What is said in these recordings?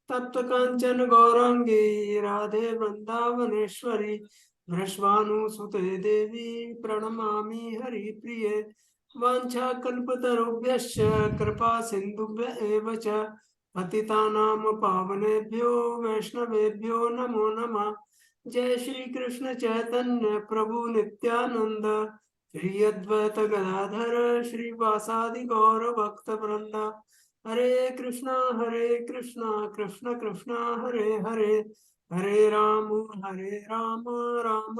तप्त कांचन गौरांगी राधे वृंदावनेश्वरी वृषभानुसुते देवी प्रणमामि हरिप्रिये वाञ्छाकल्पतरुभ्यश्च कृपा सिन्धुभ्य एव च पतितानां पावनेभ्यो वैष्णवेभ्यो नमो नमः। जय श्री कृष्ण चैतन्य प्रभु नित्यानंद श्री अद्वैत गदाधर श्रीवासादि गौर भक्त वृंद हरे कृष्णा कृष्ण कृष्णा हरे हरे हरे राम राम राम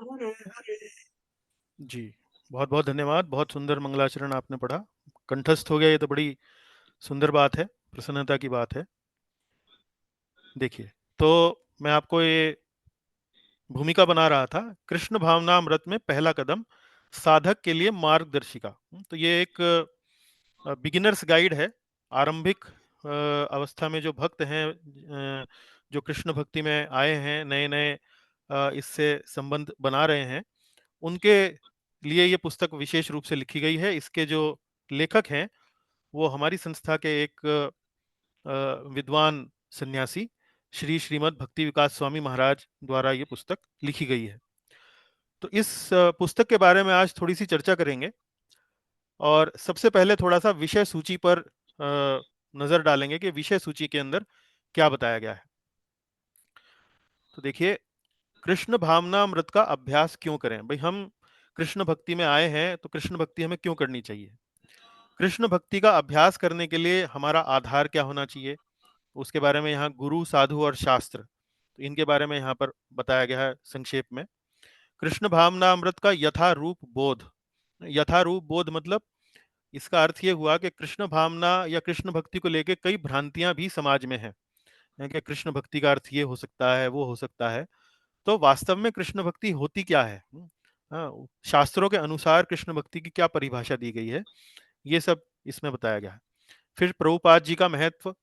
हरे हरे। जी, बहुत बहुत धन्यवाद। बहुत सुंदर मंगलाचरण आपने पढ़ा, कंठस्थ हो गया, ये तो बड़ी सुंदर बात है, प्रसन्नता की बात है। देखिए, तो मैं आपको ये भूमिका बना रहा था, कृष्ण भावनामृत में पहला कदम, साधक के लिए मार्गदर्शिका। तो ये एक बिगिनर्स गाइड है। आरंभिक अवस्था में जो भक्त हैं, जो कृष्ण भक्ति में आए हैं, नए नए इससे संबंध बना रहे हैं, उनके लिए ये पुस्तक विशेष रूप से लिखी गई है। इसके जो लेखक हैं वो हमारी संस्था के एक विद्वान सन्यासी श्री श्रीमद् भक्ति विकास स्वामी महाराज द्वारा ये पुस्तक लिखी गई है। तो इस पुस्तक के बारे में आज थोड़ी सी चर्चा करेंगे, और सबसे पहले थोड़ा सा विषय सूची पर नजर डालेंगे कि विषय सूची के अंदर क्या बताया गया है। तो देखिए, कृष्ण भावनामृत का अभ्यास क्यों करें भाई? हम कृष्ण भक्ति में आए हैं तो कृष्ण भक्ति हमें क्यों करनी चाहिए? कृष्ण भक्ति का अभ्यास करने के लिए हमारा आधार क्या होना चाहिए, उसके बारे में यहाँ गुरु, साधु और शास्त्र, तो इनके बारे में यहाँ पर बताया गया है संक्षेप में। कृष्ण भावनामृत का यथारूप बोध। यथारूप बोध मतलब इसका अर्थ ये हुआ कि कृष्ण भावना या कृष्ण भक्ति को लेकर कई भ्रांतियां भी समाज में हैं कि कृष्ण भक्ति का अर्थ ये हो सकता है, वो हो सकता है। तो वास्तव में कृष्ण भक्ति होती क्या है? हाँ, शास्त्रों के अनुसार कृष्ण भक्ति की क्या परिभाषा दी गई है, ये सब इसमें बताया गया है। फिर प्रभुपाद जी का महत्व,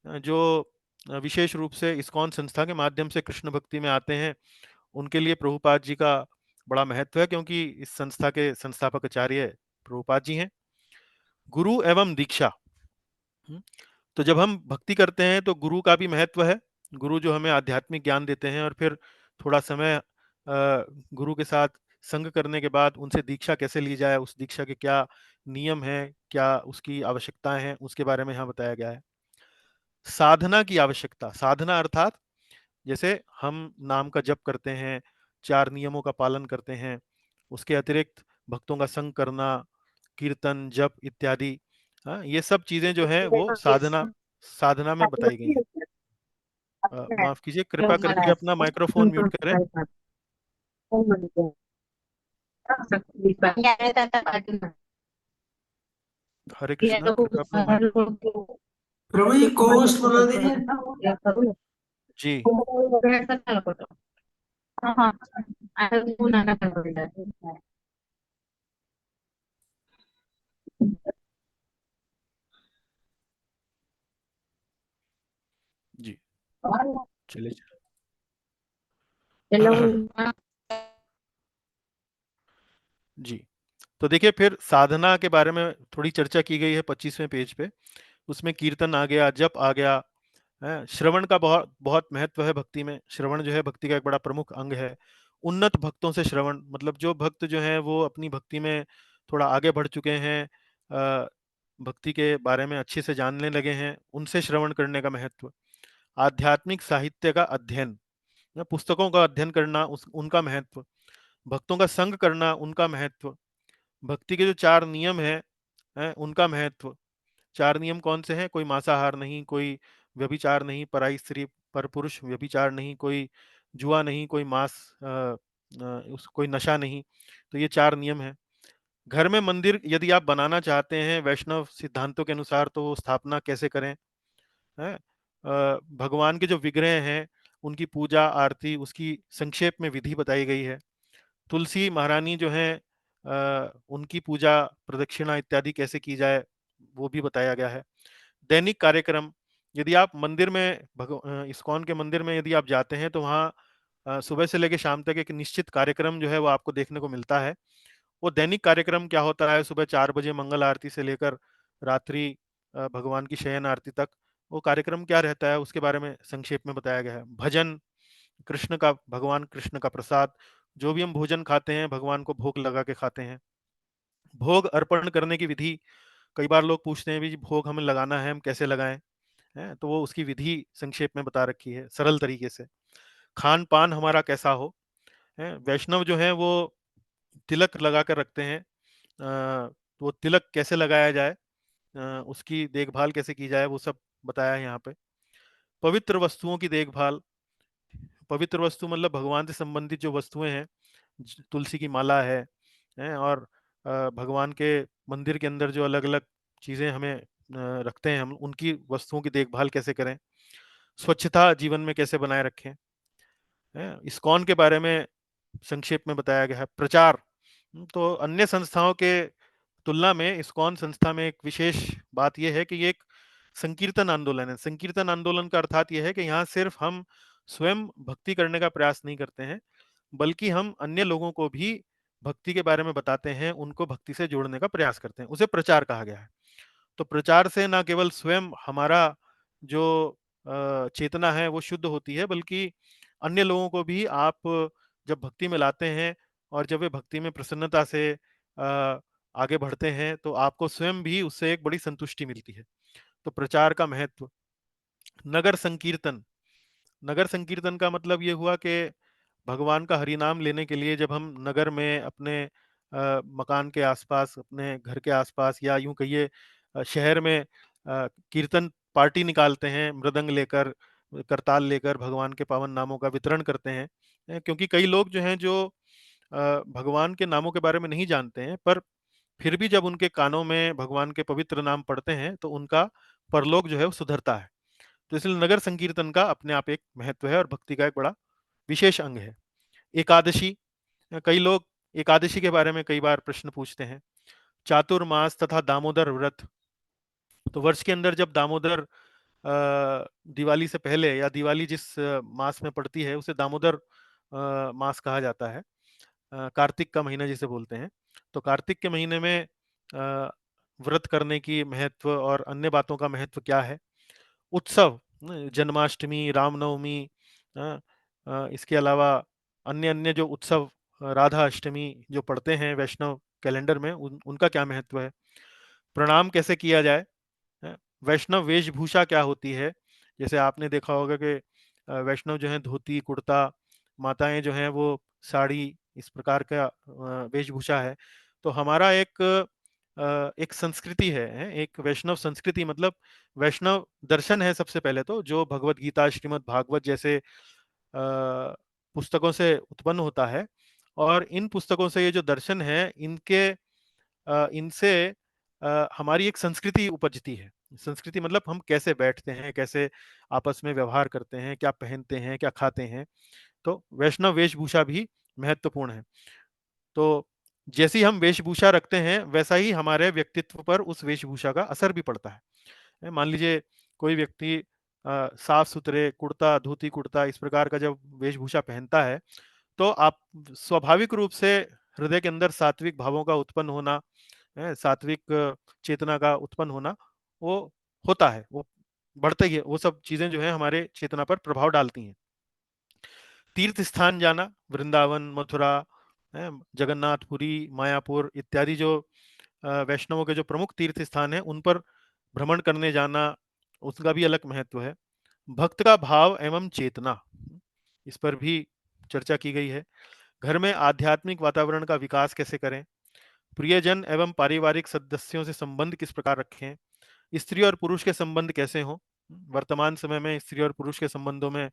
जो विशेष रूप से इस्कॉन संस्था के माध्यम से कृष्ण भक्ति में आते हैं, उनके लिए प्रभुपाद जी का बड़ा महत्व है, क्योंकि इस संस्था के संस्थापक आचार्य प्रभुपाद जी हैं। गुरु एवं दीक्षा। तो जब हम भक्ति करते हैं तो गुरु का भी महत्व है। गुरु जो हमें आध्यात्मिक ज्ञान देते हैं, और फिर थोड़ा समय गुरु के साथ संग करने के बाद उनसे दीक्षा कैसे ली जाए, उस दीक्षा के क्या नियम हैं, क्या उसकी आवश्यकताएं हैं, उसके बारे में यहाँ बताया गया है। साधना की आवश्यकता। साधना अर्थात जैसे हम नाम का जप करते हैं, 4 नियमों का पालन करते हैं, उसके अतिरिक्त भक्तों का संग करना, कीर्तन, जप इत्यादि, हाँ, ये सब चीजें जो है वो साधना साधना में बताई गई हैं। माफ कीजिए, कृपया करके अपना माइक्रोफोन म्यूट करें। हरे कृष्णा, कृपया अपना माइक। प्रभु ये कोस्ट बना दीजिए। जी जी, चलिए। जी, तो देखिए, फिर साधना के बारे में थोड़ी चर्चा की गई है 25वें पेज पे। उसमें कीर्तन आ गया, जप आ गया, है, श्रवण का बहुत बहुत महत्व है भक्ति में। श्रवण जो है भक्ति का एक बड़ा प्रमुख अंग है। उन्नत भक्तों से श्रवण, मतलब जो भक्त जो हैं वो अपनी भक्ति में थोड़ा आगे बढ़ चुके हैं, भक्ति के बारे में अच्छे से जानने लगे हैं, उनसे श्रवण करने का महत्व। आध्यात्मिक साहित्य का अध्ययन, या पुस्तकों का अध्ययन करना, उनका महत्व। भक्तों का संग करना, उनका महत्व। भक्ति के जो 4 नियम हैं, उनका महत्व। 4 नियम कौन से हैं? कोई मांसाहार नहीं, कोई व्यभिचार नहीं, पराई स्त्री पर पुरुष व्यभिचार नहीं, कोई जुआ नहीं, कोई कोई नशा नहीं। तो ये 4 नियम हैं। घर में मंदिर यदि आप बनाना चाहते हैं वैष्णव सिद्धांतों के अनुसार, तो वो स्थापना कैसे करें, है? भगवान के जो विग्रह हैं उनकी पूजा आरती, उसकी संक्षेप में विधि बताई गई है। तुलसी महारानी जो है, उनकी पूजा प्रदक्षिणा इत्यादि कैसे की जाए, वो भी बताया गया है। दैनिक कार्यक्रम, यदि आप मंदिर में इस्कॉन के मंदिर में यदि आप जाते हैं तो वहाँ सुबह से लेकर शाम तक एक निश्चित कार्यक्रम जो है वो आपको देखने को मिलता है। वो दैनिक कार्यक्रम क्या होता है? सुबह 4 बजे मंगल आरती से लेकर रात्रि भगवान की शयन आरती तक वो कार्यक्रम क्या रहता है उसके बारे में संक्षेप में बताया गया है। भजन, कृष्ण का, भगवान कृष्ण का प्रसाद, जो भी हम भोजन खाते हैं भगवान को भोग लगा के खाते हैं। भोग अर्पण करने की विधि, कई बार लोग पूछते हैं भी भोग हमें लगाना है, हम कैसे लगाएं, है तो वो उसकी विधि संक्षेप में बता रखी है सरल तरीके से। खान पान हमारा कैसा हो, है वैष्णव जो है वो तिलक लगा कर रखते हैं, तो वो तिलक कैसे लगाया जाए, उसकी देखभाल कैसे की जाए वो सब बताया है यहाँ पे। पवित्र वस्तुओं की देखभाल, पवित्र वस्तु मतलब भगवान से संबंधित जो वस्तुएं हैं, तुलसी की माला है और भगवान के मंदिर के अंदर जो अलग अलग चीजें हमें रखते हैं, हम उनकी वस्तुओं की देखभाल कैसे करें। स्वच्छता जीवन में कैसे बनाए रखें, है इस्कॉन के बारे में संक्षेप में बताया गया है। प्रचार, तो अन्य संस्थाओं के तुलना में इस्कॉन संस्था में एक विशेष बात यह है कि ये एक संकीर्तन आंदोलन है। संकीर्तन आंदोलन का अर्थात यह है कि यहाँ सिर्फ हम स्वयं भक्ति करने का प्रयास नहीं करते हैं, बल्कि हम अन्य लोगों को भी भक्ति के बारे में बताते हैं, उनको भक्ति से जोड़ने का प्रयास करते हैं, उसे प्रचार कहा गया है। तो प्रचार से ना केवल स्वयं हमारा जो चेतना है वो शुद्ध होती है, बल्कि अन्य लोगों को भी आप जब भक्ति में लाते हैं और जब वे भक्ति में प्रसन्नता से आगे बढ़ते हैं तो आपको स्वयं भी उससे एक बड़ी संतुष्टि मिलती है। तो प्रचार का महत्व। नगर संकीर्तन, नगर संकीर्तन का मतलब ये हुआ कि भगवान का हरिनाम लेने के लिए जब हम नगर में अपने मकान के आसपास, अपने घर के आसपास या यूं कहिए शहर में कीर्तन पार्टी निकालते हैं, मृदंग लेकर, करताल लेकर भगवान के पावन नामों का वितरण करते हैं। क्योंकि कई लोग जो हैं जो भगवान के नामों के बारे में नहीं जानते हैं, पर फिर भी जब उनके कानों में भगवान के पवित्र नाम पढ़ते हैं तो उनका परलोक जो है वो सुधरता है। तो इसलिए नगर संकीर्तन का अपने आप एक महत्व है और भक्ति का एक बड़ा विशेष अंग है। एकादशी, कई लोग एकादशी के बारे में कई बार प्रश्न पूछते हैं। चातुर्मास तथा दामोदर व्रत, तो वर्ष के अंदर जब दामोदर दिवाली से पहले या दिवाली जिस मास में पड़ती है उसे दामोदर मास कहा जाता है, कार्तिक का महीना जिसे बोलते हैं। तो कार्तिक के महीने में व्रत करने की महत्व और अन्य बातों का महत्व क्या है। उत्सव, जन्माष्टमी, रामनवमी, इसके अलावा अन्य अन्य जो उत्सव, राधा अष्टमी जो पड़ते हैं वैष्णव कैलेंडर में, उनका क्या महत्व है। प्रणाम कैसे किया जाए, वैष्णव वेशभूषा क्या होती है। जैसे आपने देखा होगा कि वैष्णव जो है धोती कुर्ता, माताएं जो हैं वो साड़ी, इस प्रकार का वेशभूषा है। तो हमारा एक संस्कृति है, एक वैष्णव संस्कृति, मतलब वैष्णव दर्शन है सबसे पहले तो, जो भगवत गीता, श्रीमद् भागवत जैसे पुस्तकों से उत्पन्न होता है। और इन पुस्तकों से ये जो दर्शन है, इनसे हमारी एक संस्कृति उपजती है। संस्कृति मतलब हम कैसे बैठते हैं, कैसे आपस में व्यवहार करते हैं, क्या पहनते हैं, क्या खाते हैं। तो वैष्णव वेशभूषा भी महत्वपूर्ण है। तो जैसी हम वेशभूषा रखते हैं वैसा ही हमारे व्यक्तित्व पर उस वेशभूषा का असर भी पड़ता है। मान लीजिए कोई व्यक्ति साफ सुथरे कुर्ता, धोती कुर्ता इस प्रकार का जब वेशभूषा पहनता है तो आप स्वाभाविक रूप से हृदय के अंदर सात्विक भावों का उत्पन्न होना, सात्विक चेतना का उत्पन्न होना, वो होता है, वो बढ़ता ही है। वो सब चीजें जो है हमारे चेतना पर प्रभाव डालती हैं। तीर्थ स्थान जाना, वृंदावन, मथुरा, जगन्नाथपुरी, मायापुर इत्यादि जो वैष्णवों के जो प्रमुख तीर्थ स्थान हैं उन पर भ्रमण करने जाना, उसका भी अलग महत्व है। भक्त का भाव एवं चेतना, इस पर भी चर्चा की गई है। घर में आध्यात्मिक वातावरण का विकास कैसे करें। प्रियजन एवं पारिवारिक सदस्यों से संबंध किस प्रकार रखें। स्त्री और पुरुष के संबंध कैसे हों। वर्तमान समय में स्त्री और पुरुष के संबंधों में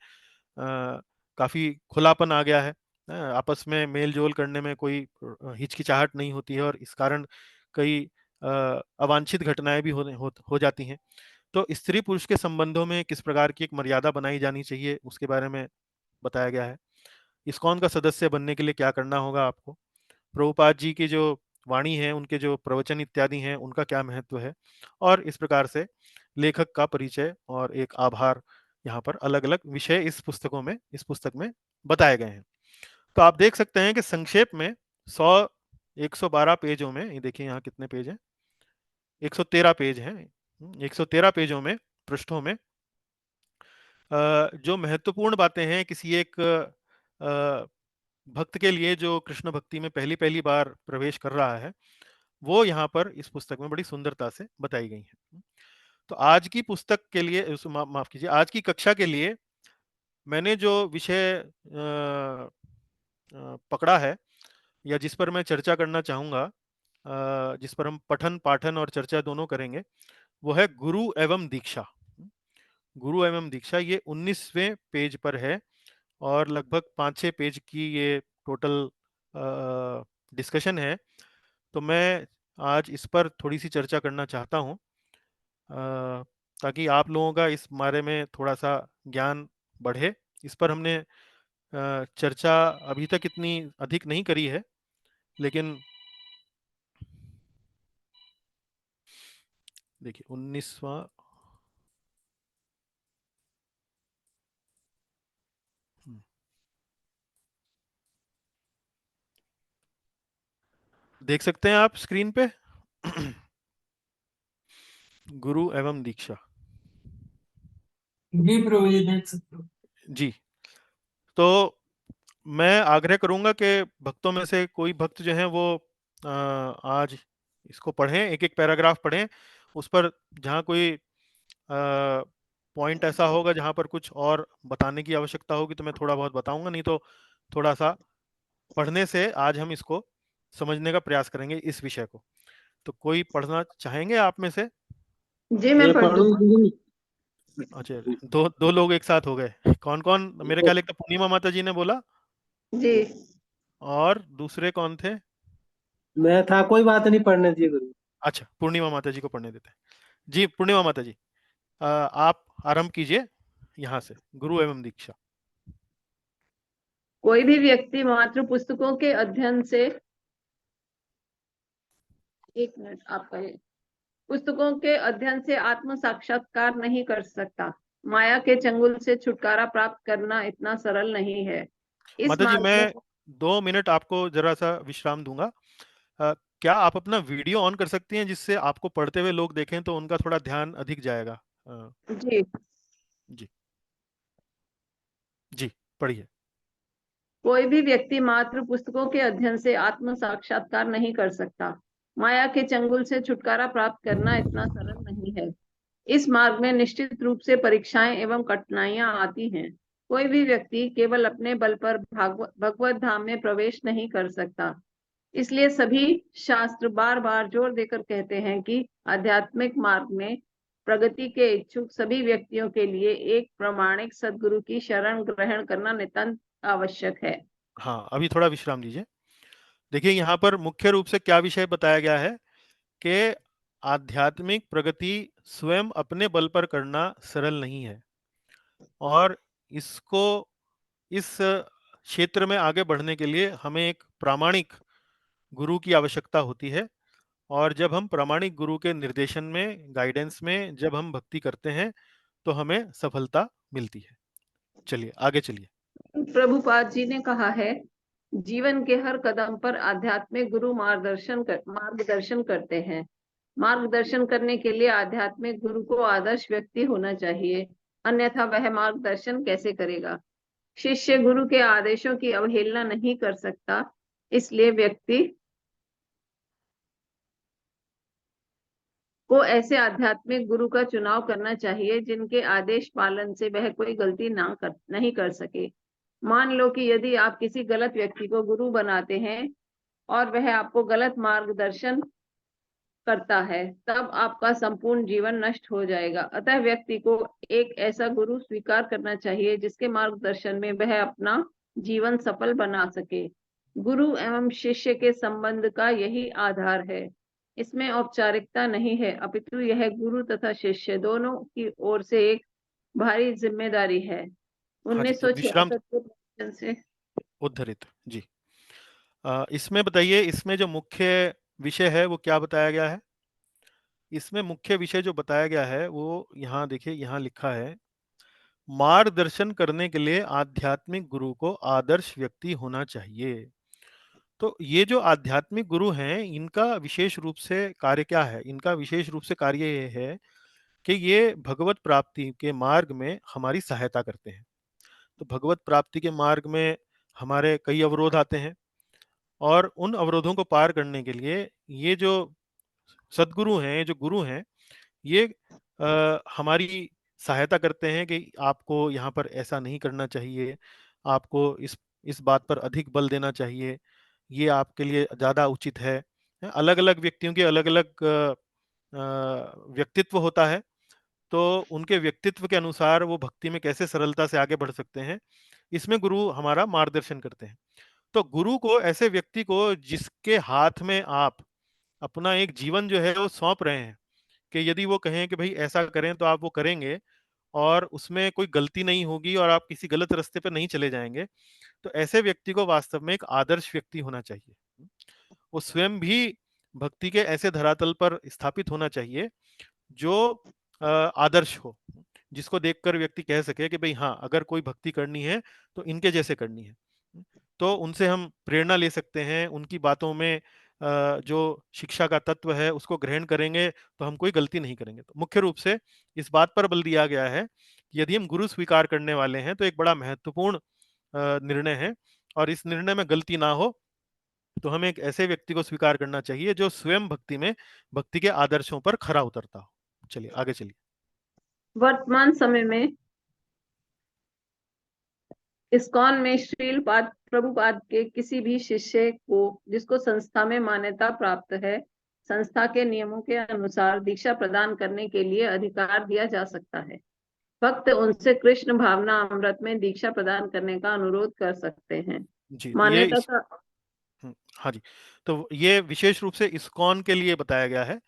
काफी खुलापन आ गया है। आपस में मेल जोल करने में कोई हिचकिचाहट नहीं होती है और इस कारण कई अवांछित घटनाएं भी हो जाती हैं। तो स्त्री पुरुष के संबंधों में किस प्रकार की एक मर्यादा बनाई जानी चाहिए उसके बारे में बताया गया है। इस्कॉन का सदस्य बनने के लिए क्या करना होगा आपको। प्रभुपाद जी की जो वाणी है, उनके जो प्रवचन इत्यादि हैं, उनका क्या महत्व है। और इस प्रकार से लेखक का परिचय और एक आभार, यहाँ पर अलग अलग विषय इस पुस्तक में बताए गए हैं। तो आप देख सकते हैं कि संक्षेप में 112 पेजों में, ये देखिए यहाँ कितने पेज हैं, 113 पेज हैं। 113 पेजों में, पृष्ठों में जो महत्वपूर्ण बातें हैं किसी एक भक्त के लिए जो कृष्ण भक्ति में पहली पहली बार प्रवेश कर रहा है, वो यहाँ पर इस पुस्तक में बड़ी सुंदरता से बताई गई हैं। तो आज की पुस्तक के लिए माफ कीजिए, आज की कक्षा के लिए मैंने जो विषय पकड़ा है या जिस पर मैं चर्चा करना चाहूंगा, जिस पर हम पठन पाठन और चर्चा दोनों करेंगे, वो है गुरु एवं दीक्षा। गुरु एवं दीक्षा ये 19वें पेज पर है और लगभग 5-6 पेज की ये टोटल डिस्कशन है। तो मैं आज इस पर थोड़ी सी चर्चा करना चाहता हूँ, ताकि आप लोगों का इस बारे में थोड़ा सा ज्ञान बढ़े। इस पर हमने चर्चा अभी तक इतनी अधिक नहीं करी है, लेकिन देखिए 19वां, देख सकते हैं आप स्क्रीन पे गुरु एवं दीक्षा। जी प्रभु जी, देख सकते हो। जी, तो मैं आग्रह करूंगा कि भक्तों में से कोई भक्त जो हैं वो आज इसको पढ़ें, एक एक पैराग्राफ पढ़ें। उस पर जहाँ कोई पॉइंट ऐसा होगा जहाँ पर कुछ और बताने की आवश्यकता होगी तो मैं थोड़ा बहुत बताऊंगा, नहीं तो थोड़ा सा पढ़ने से आज हम इसको समझने का प्रयास करेंगे इस विषय को। तो कोई पढ़ना चाहेंगे आप में से? जी मैं पढ़ दूंगा। अच्छा, दो दो लोग एक साथ हो गए। कौन कौन? मेरे ख्याल एक तो पूर्णिमा माता जी ने बोला, जी और दूसरे कौन थे? मैं था, कोई बात नहीं, पढ़ने दीजिए गुरु। अच्छा, पूर्णिमा माता जी को पढ़ने देते हैं। जी पूर्णिमा माता जी, आप आरंभ कीजिए यहाँ से, गुरु एवं दीक्षा। कोई भी व्यक्ति मात्र पुस्तकों के अध्ययन से, एक मिनट आपका ये, पुस्तकों के अध्ययन से आत्म साक्षात्कार नहीं कर सकता। माया के चंगुल से छुटकारा प्राप्त करना इतना सरल नहीं है। इस माता जी, मार्ग मैं में 2 मिनट आपको जरा सा विश्राम दूंगा। क्या आप अपना वीडियो ऑन कर सकती हैं जिससे आपको पढ़ते हुए लोग देखें तो उनका थोड़ा ध्यान अधिक जाएगा? जी जी जी, पढ़िए। कोई भी व्यक्ति मात्र पुस्तकों के अध्ययन से आत्म साक्षात्कार नहीं कर सकता। माया के चंगुल से छुटकारा प्राप्त करना इतना सरल नहीं है। इस मार्ग में निश्चित रूप से परीक्षाएं एवं कठिनाइयां आती हैं। कोई भी व्यक्ति केवल अपने बल पर भगवत धाम में प्रवेश नहीं कर सकता। इसलिए सभी शास्त्र बार बार जोर देकर कहते हैं कि आध्यात्मिक मार्ग में प्रगति के इच्छुक सभी व्यक्तियों के लिए एक प्रामाणिक सदगुरु की शरण ग्रहण करना नितांत आवश्यक है। हाँ, अभी थोड़ा विश्राम दीजिए। देखिए यहाँ पर मुख्य रूप से क्या विषय बताया गया है कि आध्यात्मिक प्रगति स्वयं अपने बल पर करना सरल नहीं है, और इसको, इस क्षेत्र में आगे बढ़ने के लिए हमें एक प्रामाणिक गुरु की आवश्यकता होती है। और जब हम प्रामाणिक गुरु के निर्देशन में, गाइडेंस में जब हम भक्ति करते हैं तो हमें सफलता मिलती है। चलिए आगे चलिए। प्रभुपाद जी ने कहा है, जीवन के हर कदम पर आध्यात्मिक गुरु मार्गदर्शन करते हैं। मार्गदर्शन करने के लिए आध्यात्मिक गुरु को आदर्श व्यक्ति होना चाहिए, अन्यथा वह मार्गदर्शन कैसे करेगा। शिष्य गुरु के आदेशों की अवहेलना नहीं कर सकता। इसलिए व्यक्ति को ऐसे आध्यात्मिक गुरु का चुनाव करना चाहिए जिनके आदेश पालन से वह कोई गलती नहीं कर सके। मान लो कि यदि आप किसी गलत व्यक्ति को गुरु बनाते हैं और वह आपको गलत मार्गदर्शन करता है, तब आपका संपूर्ण जीवन नष्ट हो जाएगा। अतः व्यक्ति को एक ऐसा गुरु स्वीकार करना चाहिए जिसके मार्गदर्शन में वह अपना जीवन सफल बना सके। गुरु एवं शिष्य के संबंध का यही आधार है। इसमें औपचारिकता नहीं है, अपितु यह गुरु तथा शिष्य दोनों की ओर से एक भारी जिम्मेदारी है। हाँ जी, तो विश्राम 1966 के प्रवचन से उद्धृत जी। इसमें बताइए, इसमें जो मुख्य विषय है वो क्या बताया गया है? इसमें मुख्य विषय जो बताया गया है वो यहाँ देखिए, यहाँ लिखा है, मार्गदर्शन करने के लिए आध्यात्मिक गुरु को आदर्श व्यक्ति होना चाहिए। तो ये जो आध्यात्मिक गुरु हैं, इनका विशेष रूप से कार्य क्या है? इनका विशेष रूप से कार्य ये है कि ये भगवत प्राप्ति के मार्ग में हमारी सहायता करते हैं। तो भगवत प्राप्ति के मार्ग में हमारे कई अवरोध आते हैं, और उन अवरोधों को पार करने के लिए ये जो सद्गुरु हैं, ये जो गुरु हैं, ये हमारी सहायता करते हैं कि आपको यहाँ पर ऐसा नहीं करना चाहिए, आपको इस बात पर अधिक बल देना चाहिए, ये आपके लिए ज़्यादा उचित है। अलग-अलग व्यक्तियों के अलग-अलग व्यक्तित्व होता है, तो उनके व्यक्तित्व के अनुसार वो भक्ति में कैसे सरलता से आगे बढ़ सकते हैं, इसमें गुरु हमारा मार्गदर्शन करते हैं। तो गुरु को, ऐसे व्यक्ति को जिसके हाथ में आप अपना एक जीवन जो है वो सौंप रहे हैं, कि यदि वो कहें कि भाई ऐसा करें तो आप वो करेंगे, और उसमें कोई गलती नहीं होगी और आप किसी गलत रास्ते पर नहीं चले जाएंगे, तो ऐसे व्यक्ति को वास्तव में एक आदर्श व्यक्ति होना चाहिए। वो स्वयं भी भक्ति के ऐसे धरातल पर स्थापित होना चाहिए जो आदर्श हो, जिसको देखकर व्यक्ति कह सके कि भाई हाँ, अगर कोई भक्ति करनी है तो इनके जैसे करनी है। तो उनसे हम प्रेरणा ले सकते हैं, उनकी बातों में जो शिक्षा का तत्व है उसको ग्रहण करेंगे तो हम कोई गलती नहीं करेंगे। तो मुख्य रूप से इस बात पर बल दिया गया है कि यदि हम गुरु स्वीकार करने वाले हैं तो एक बड़ा महत्वपूर्ण निर्णय है, और इस निर्णय में गलती ना हो तो हमें एक ऐसे व्यक्ति को स्वीकार करना चाहिए जो स्वयं भक्ति के आदर्शों पर खरा उतरता हो। चलिए आगे चलिए। वर्तमान समय में इस्कॉन में श्रील प्रभुपाद के किसी भी शिष्य को जिसको संस्था में मान्यता प्राप्त है, संस्था के नियमों के अनुसार दीक्षा प्रदान करने के लिए अधिकार दिया जा सकता है। भक्त उनसे कृष्ण भावना अमृत में दीक्षा प्रदान करने का अनुरोध कर सकते हैं। जी, मान्यता का हाँ जी, तो ये विशेष रूप से इस्कॉन के लिए बताया गया है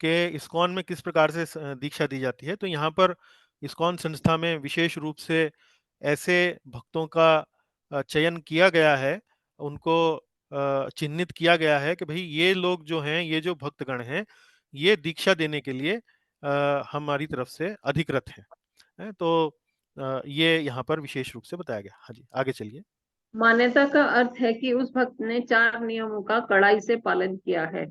कि इस्कॉन में किस प्रकार से दीक्षा दी जाती है। तो यहाँ पर इस्कॉन संस्था में विशेष रूप से ऐसे भक्तों का चयन किया गया है, उनको चिन्हित किया गया है कि भाई ये लोग जो हैं, ये जो भक्तगण हैं, ये दीक्षा देने के लिए हमारी तरफ से अधिकृत हैं। तो ये यहाँ पर विशेष रूप से बताया गया। हाँ जी, आगे चलिए। मान्यता का अर्थ है कि उस भक्त ने 4 नियमों का कड़ाई से पालन किया है।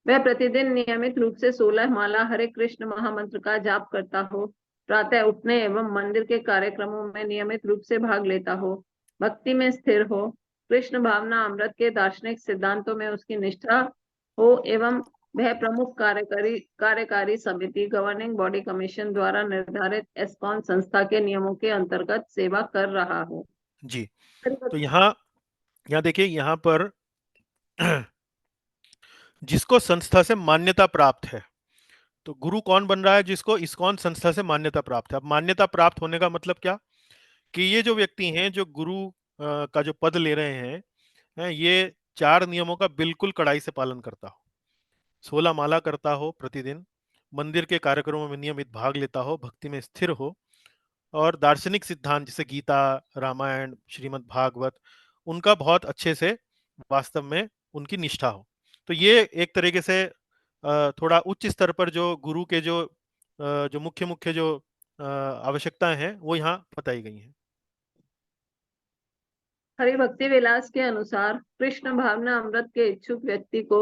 वह प्रतिदिन नियमित रूप से 16 माला हरे कृष्ण महामंत्र का जाप करता हो, प्रातः उठने एवं मंदिर के कार्यक्रमों में नियमित रूप से भाग लेता हो, भक्ति में स्थिर हो, कृष्ण भावना अमृत के दार्शनिक सिद्धांतों में उसकी निष्ठा हो, एवं वह प्रमुख कार्यकारी समिति गवर्निंग बॉडी कमीशन द्वारा निर्धारित एस्कॉन संस्था के नियमों के अंतर्गत सेवा कर रहा हो। जी, तो यहाँ देखिए, यहाँ पर जिसको संस्था से मान्यता प्राप्त है, तो गुरु कौन बन रहा है? जिसको इस्कॉन संस्था से मान्यता प्राप्त है। अब मान्यता प्राप्त होने का मतलब क्या, कि ये जो व्यक्ति हैं, जो गुरु का जो पद ले रहे हैं, ये 4 नियमों का बिल्कुल कड़ाई से पालन करता हो, 16 माला करता हो प्रतिदिन, मंदिर के कार्यक्रमों में नियमित भाग लेता हो, भक्ति में स्थिर हो, और दार्शनिक सिद्धांत जैसे गीता, रामायण, श्रीमद् भागवत, उनका बहुत अच्छे से वास्तव में उनकी निष्ठा हो। तो ये एक तरीके से थोड़ा उच्च स्तर पर जो गुरु के जो मुख्य मुख्य जो आवश्यकताएं हैं वो यहाँ बताई गई हैं। हरि भक्ति विलास के अनुसार कृष्ण भावना अमृत के इच्छुक व्यक्ति को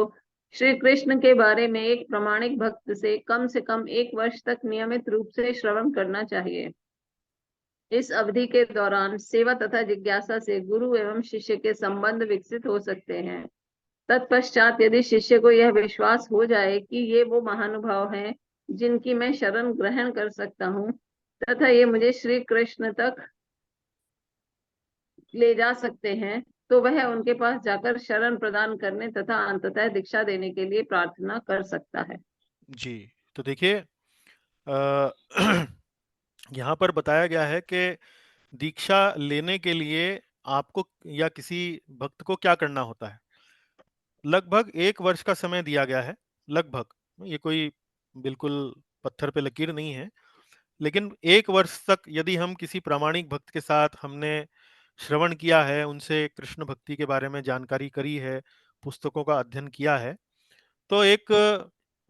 श्री कृष्ण के बारे में एक प्रामाणिक भक्त से कम 1 वर्ष तक नियमित रूप से श्रवण करना चाहिए। इस अवधि के दौरान सेवा तथा जिज्ञासा से गुरु एवं शिष्य के संबंध विकसित हो सकते हैं। तत्पश्चात यदि शिष्य को यह विश्वास हो जाए कि ये वो महानुभाव हैं जिनकी मैं शरण ग्रहण कर सकता हूँ तथा ये मुझे श्री कृष्ण तक ले जा सकते हैं, तो वह उनके पास जाकर शरण प्रदान करने तथा अंततः दीक्षा देने के लिए प्रार्थना कर सकता है। जी, तो देखिए, यहाँ पर बताया गया है कि दीक्षा लेने के लिए आपको या किसी भक्त को क्या करना होता है। लगभग 1 वर्ष का समय दिया गया है, लगभग, ये कोई बिल्कुल पत्थर पे लकीर नहीं है, लेकिन 1 वर्ष तक यदि हम किसी प्रामाणिक भक्त के साथ हमने श्रवण किया है, उनसे कृष्ण भक्ति के बारे में जानकारी करी है, पुस्तकों का अध्ययन किया है, तो एक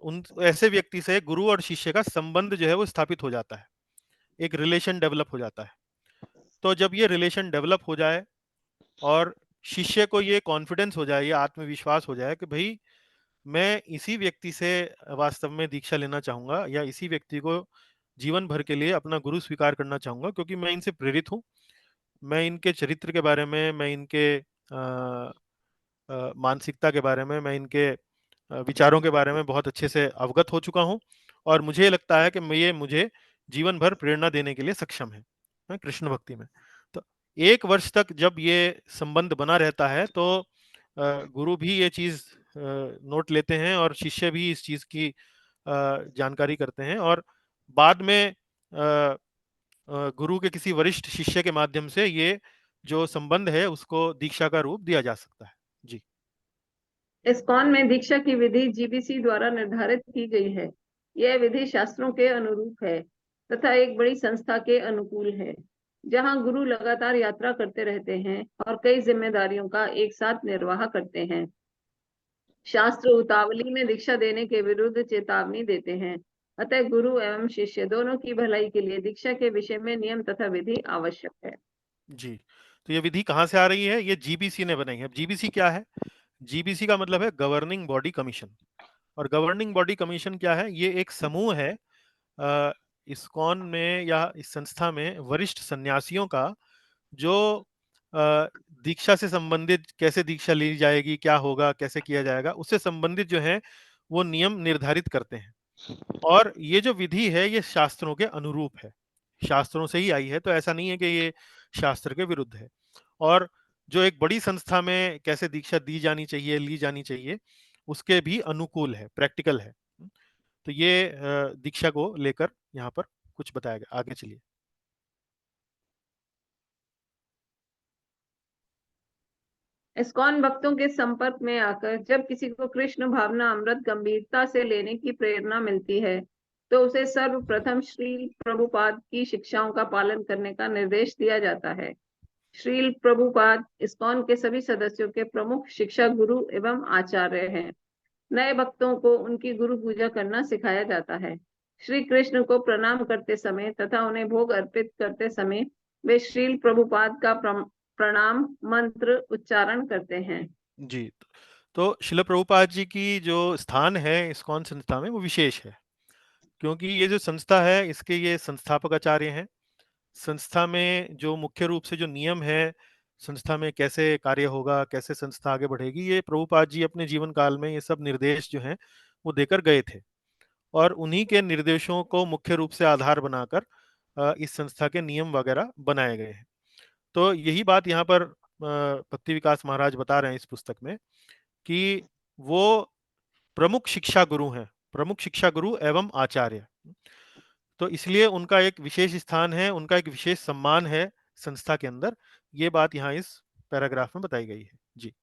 उन ऐसे व्यक्ति से गुरु और शिष्य का संबंध जो है वो स्थापित हो जाता है, एक रिलेशन डेवलप हो जाता है। तो जब ये रिलेशन डेवलप हो जाए और शिष्य को ये कॉन्फिडेंस हो जाए, ये आत्मविश्वास हो जाए कि भाई मैं इसी व्यक्ति से वास्तव में दीक्षा लेना चाहूंगा, या इसी व्यक्ति को जीवन भर के लिए अपना गुरु स्वीकार करना चाहूंगा, क्योंकि मैं इनसे प्रेरित हूँ। मैं इनके चरित्र के बारे में, मैं इनके मानसिकता के बारे में, मैं इनके विचारों के बारे में बहुत अच्छे से अवगत हो चुका हूँ, और मुझे लगता है कि ये मुझे जीवन भर प्रेरणा देने के लिए सक्षम है कृष्ण भक्ति में। तो 1 वर्ष तक जब ये संबंध बना रहता है तो गुरु भी ये चीज नोट लेते हैं, और शिष्य भी इस चीज की जानकारी करते हैं, और बाद में गुरु के किसी वरिष्ठ शिष्य के माध्यम से ये जो संबंध है उसको दीक्षा का रूप दिया जा सकता है। जी। इस्कॉन में दीक्षा की विधि जीबीसी द्वारा निर्धारित की गई है। यह विधि शास्त्रों के अनुरूप है तथा एक बड़ी संस्था के अनुकूल है, जहां गुरु लगातार यात्रा करते रहते हैं और कई जिम्मेदारियों का एक साथ निर्वाह करते हैं। शास्त्र उतावली में दीक्षा देने के विरुद्ध चेतावनी देते हैं। अतः गुरु एवं शिष्य दोनों की भलाई के लिए दीक्षा के विषय में नियम तथा विधि आवश्यक है। जी। तो ये विधि कहाँ से आ रही है? ये जीबीसी ने बनाई है। अब जीबीसी क्या है? जीबीसी का मतलब है गवर्निंग बॉडी कमीशन। और गवर्निंग बॉडी कमीशन क्या है? ये एक समूह है इस्कॉन में या इस संस्था में वरिष्ठ सन्यासियों का, जो दीक्षा से संबंधित, कैसे दीक्षा ली जाएगी, क्या होगा, कैसे किया जाएगा, उससे संबंधित जो है वो नियम निर्धारित करते हैं। और ये जो विधि है ये शास्त्रों के अनुरूप है, शास्त्रों से ही आई है, तो ऐसा नहीं है कि ये शास्त्र के विरुद्ध है। और जो एक बड़ी संस्था में कैसे दीक्षा दी जानी चाहिए, ली जानी चाहिए, उसके भी अनुकूल है, प्रैक्टिकल है। तो ये दीक्षा को लेकर यहाँ पर कुछ बताया गया। आगे चलिए। इस्कॉन भक्तों के संपर्क में आकर जब किसी को कृष्ण भावना अमृत गंभीरता से लेने की प्रेरणा मिलती है, तो उसे सर्वप्रथम श्रील प्रभुपाद की शिक्षाओं का पालन करने का निर्देश दिया जाता है। श्रील प्रभुपाद इस्कॉन के सभी सदस्यों के प्रमुख शिक्षा गुरु एवं आचार्य हैं। नए भक्तों को उनकी गुरु पूजा करना सिखाया जाता है। श्री कृष्ण को प्रणाम करते समय तथा उन्हें भोग अर्पित करते समय वे श्रील प्रभुपाद का प्रणाम मंत्र उच्चारण करते हैं। जी। तो शिल प्रभुपाद जी की जो स्थान है इस्कॉन संस्था में वो विशेष है, क्योंकि ये जो संस्था है इसके ये संस्थापक आचार्य हैं। संस्था में जो मुख्य रूप से जो नियम है, संस्था में कैसे कार्य होगा, कैसे संस्था आगे बढ़ेगी, ये प्रभुपाद जी अपने जीवन काल में ये सब निर्देश जो हैं वो देकर गए थे, और उन्हीं के निर्देशों को मुख्य रूप से आधार बनाकर इस संस्था के नियम वगैरह बनाए गए हैं। तो यही बात यहाँ पर भक्ति विकास महाराज बता रहे हैं इस पुस्तक में, कि वो प्रमुख शिक्षा गुरु हैं, प्रमुख शिक्षा गुरु एवं आचार्य। तो इसलिए उनका एक विशेष स्थान है, उनका एक विशेष सम्मान है संस्था के अंदर। ये बात यहाँ इस पैराग्राफ में बताई गई है। जी।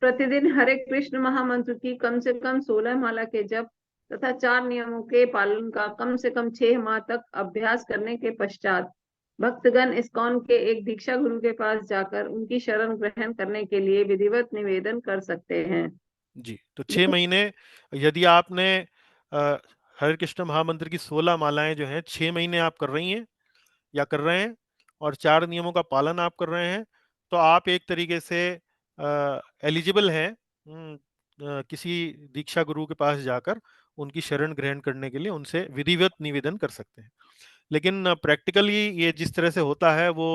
प्रतिदिन हरे कृष्ण महामंत्र की कम से कम 16 माला के जप तथा 4 नियमों के पालन का कम से कम 6 माह तक अभ्यास करने के पश्चात भक्तगण इस्कॉन के एक दीक्षा गुरु के पास जाकर उनकी शरण ग्रहण करने के लिए विधिवत निवेदन कर सकते हैं। जी। तो 6 महीने यदि आपने हरे कृष्ण महामंत्र की 16 मालाएं जो हैं 6 महीने आप कर रही हैं या कर रहे हैं, और 4 नियमों का पालन आप कर रहे हैं, तो आप एक तरीके से एलिजिबल हैं किसी दीक्षा गुरु के पास जाकर उनकी शरण ग्रहण करने के लिए उनसे विधिवत निवेदन कर सकते हैं। लेकिन प्रैक्टिकली ये जिस तरह से होता है वो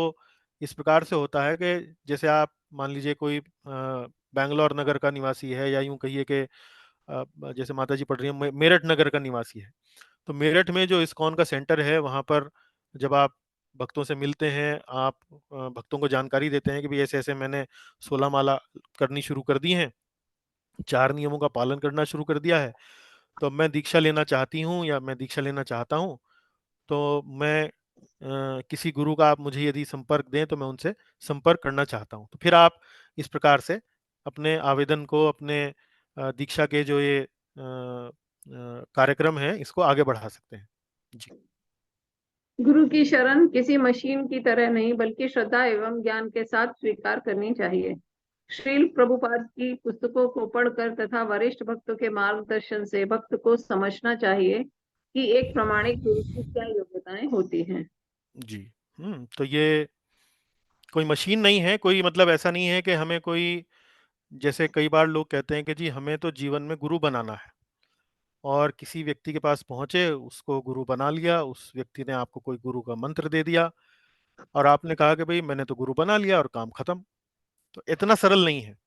इस प्रकार से होता है कि जैसे आप मान लीजिए कोई बैंगलोर नगर का निवासी है, या यूं कहिए कि जैसे माता जी पढ़ रही है मेरठ नगर का निवासी है, तो मेरठ में जो इस्कॉन का सेंटर है वहां पर जब आप भक्तों से मिलते हैं, आप भक्तों को जानकारी देते हैं कि भाई ऐसे ऐसे मैंने 16 माला करनी शुरू कर दी हैं, 4 नियमों का पालन करना शुरू कर दिया है, तो मैं दीक्षा लेना चाहती हूँ या मैं दीक्षा लेना चाहता हूँ, तो मैं किसी गुरु का आप मुझे यदि संपर्क दें तो मैं उनसे संपर्क करना चाहता हूँ। तो फिर आप इस प्रकार से अपने आवेदन को, अपने दीक्षा के जो ये कार्यक्रम है इसको आगे बढ़ा सकते हैं। जी। गुरु की शरण किसी मशीन की तरह नहीं बल्कि श्रद्धा एवं ज्ञान के साथ स्वीकार करनी चाहिए। श्रील प्रभुपाद की पुस्तकों को पढ़कर तथा वरिष्ठ भक्तों के मार्गदर्शन से भक्त को समझना चाहिए कि एक प्रामाणिक गुरु की क्या योग्यताएं होती हैं। जी। तो ये कोई मशीन नहीं है, कोई मतलब ऐसा नहीं है कि हमें कोई जैसे कई बार लोग कहते हैं कि जी हमें तो जीवन में गुरु बनाना है, और किसी व्यक्ति के पास पहुंचे, उसको गुरु बना लिया, उस व्यक्ति ने आपको कोई गुरु का मंत्र दे दिया और आपने कहा कि भाई मैंने तो गुरु बना लिया और काम खत्म। तो इतना सरल नहीं है।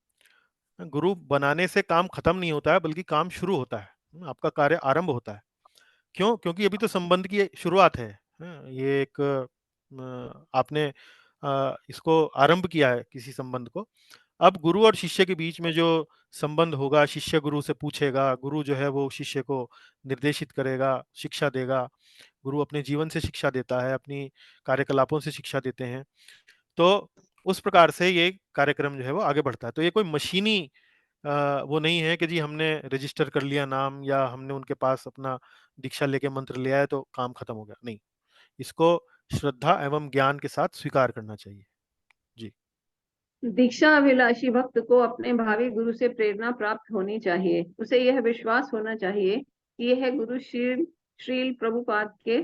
गुरु बनाने से काम खत्म नहीं होता है, बल्कि काम शुरू होता है, आपका कार्य आरंभ होता है। क्यों? क्योंकि अभी तो संबंध की शुरुआत है। ये एक आपने इसको आरंभ किया है किसी संबंध को। अब गुरु और शिष्य के बीच में जो संबंध होगा, शिष्य गुरु से पूछेगा, गुरु जो है वो शिष्य को निर्देशित करेगा, शिक्षा देगा। गुरु अपने जीवन से शिक्षा देता है, अपनी कार्यकलापों से शिक्षा देते हैं। तो उस प्रकार से ये कार्यक्रम जो है वो आगे बढ़ता है। तो ये कोई मशीनी वो नहीं है कि जी हमने रजिस्टर कर लिया नाम, या हमने उनके पास अपना दीक्षा लेके मंत्र लिया है तो काम खत्म हो गया। नहीं, इसको श्रद्धा एवं ज्ञान के साथ स्वीकार करना चाहिए। जी। दीक्षा अभिलाषी भक्त को अपने भावी गुरु से प्रेरणा प्राप्त होनी चाहिए। उसे यह विश्वास होना चाहिए कि यह गुरु श्रील प्रभुपाद के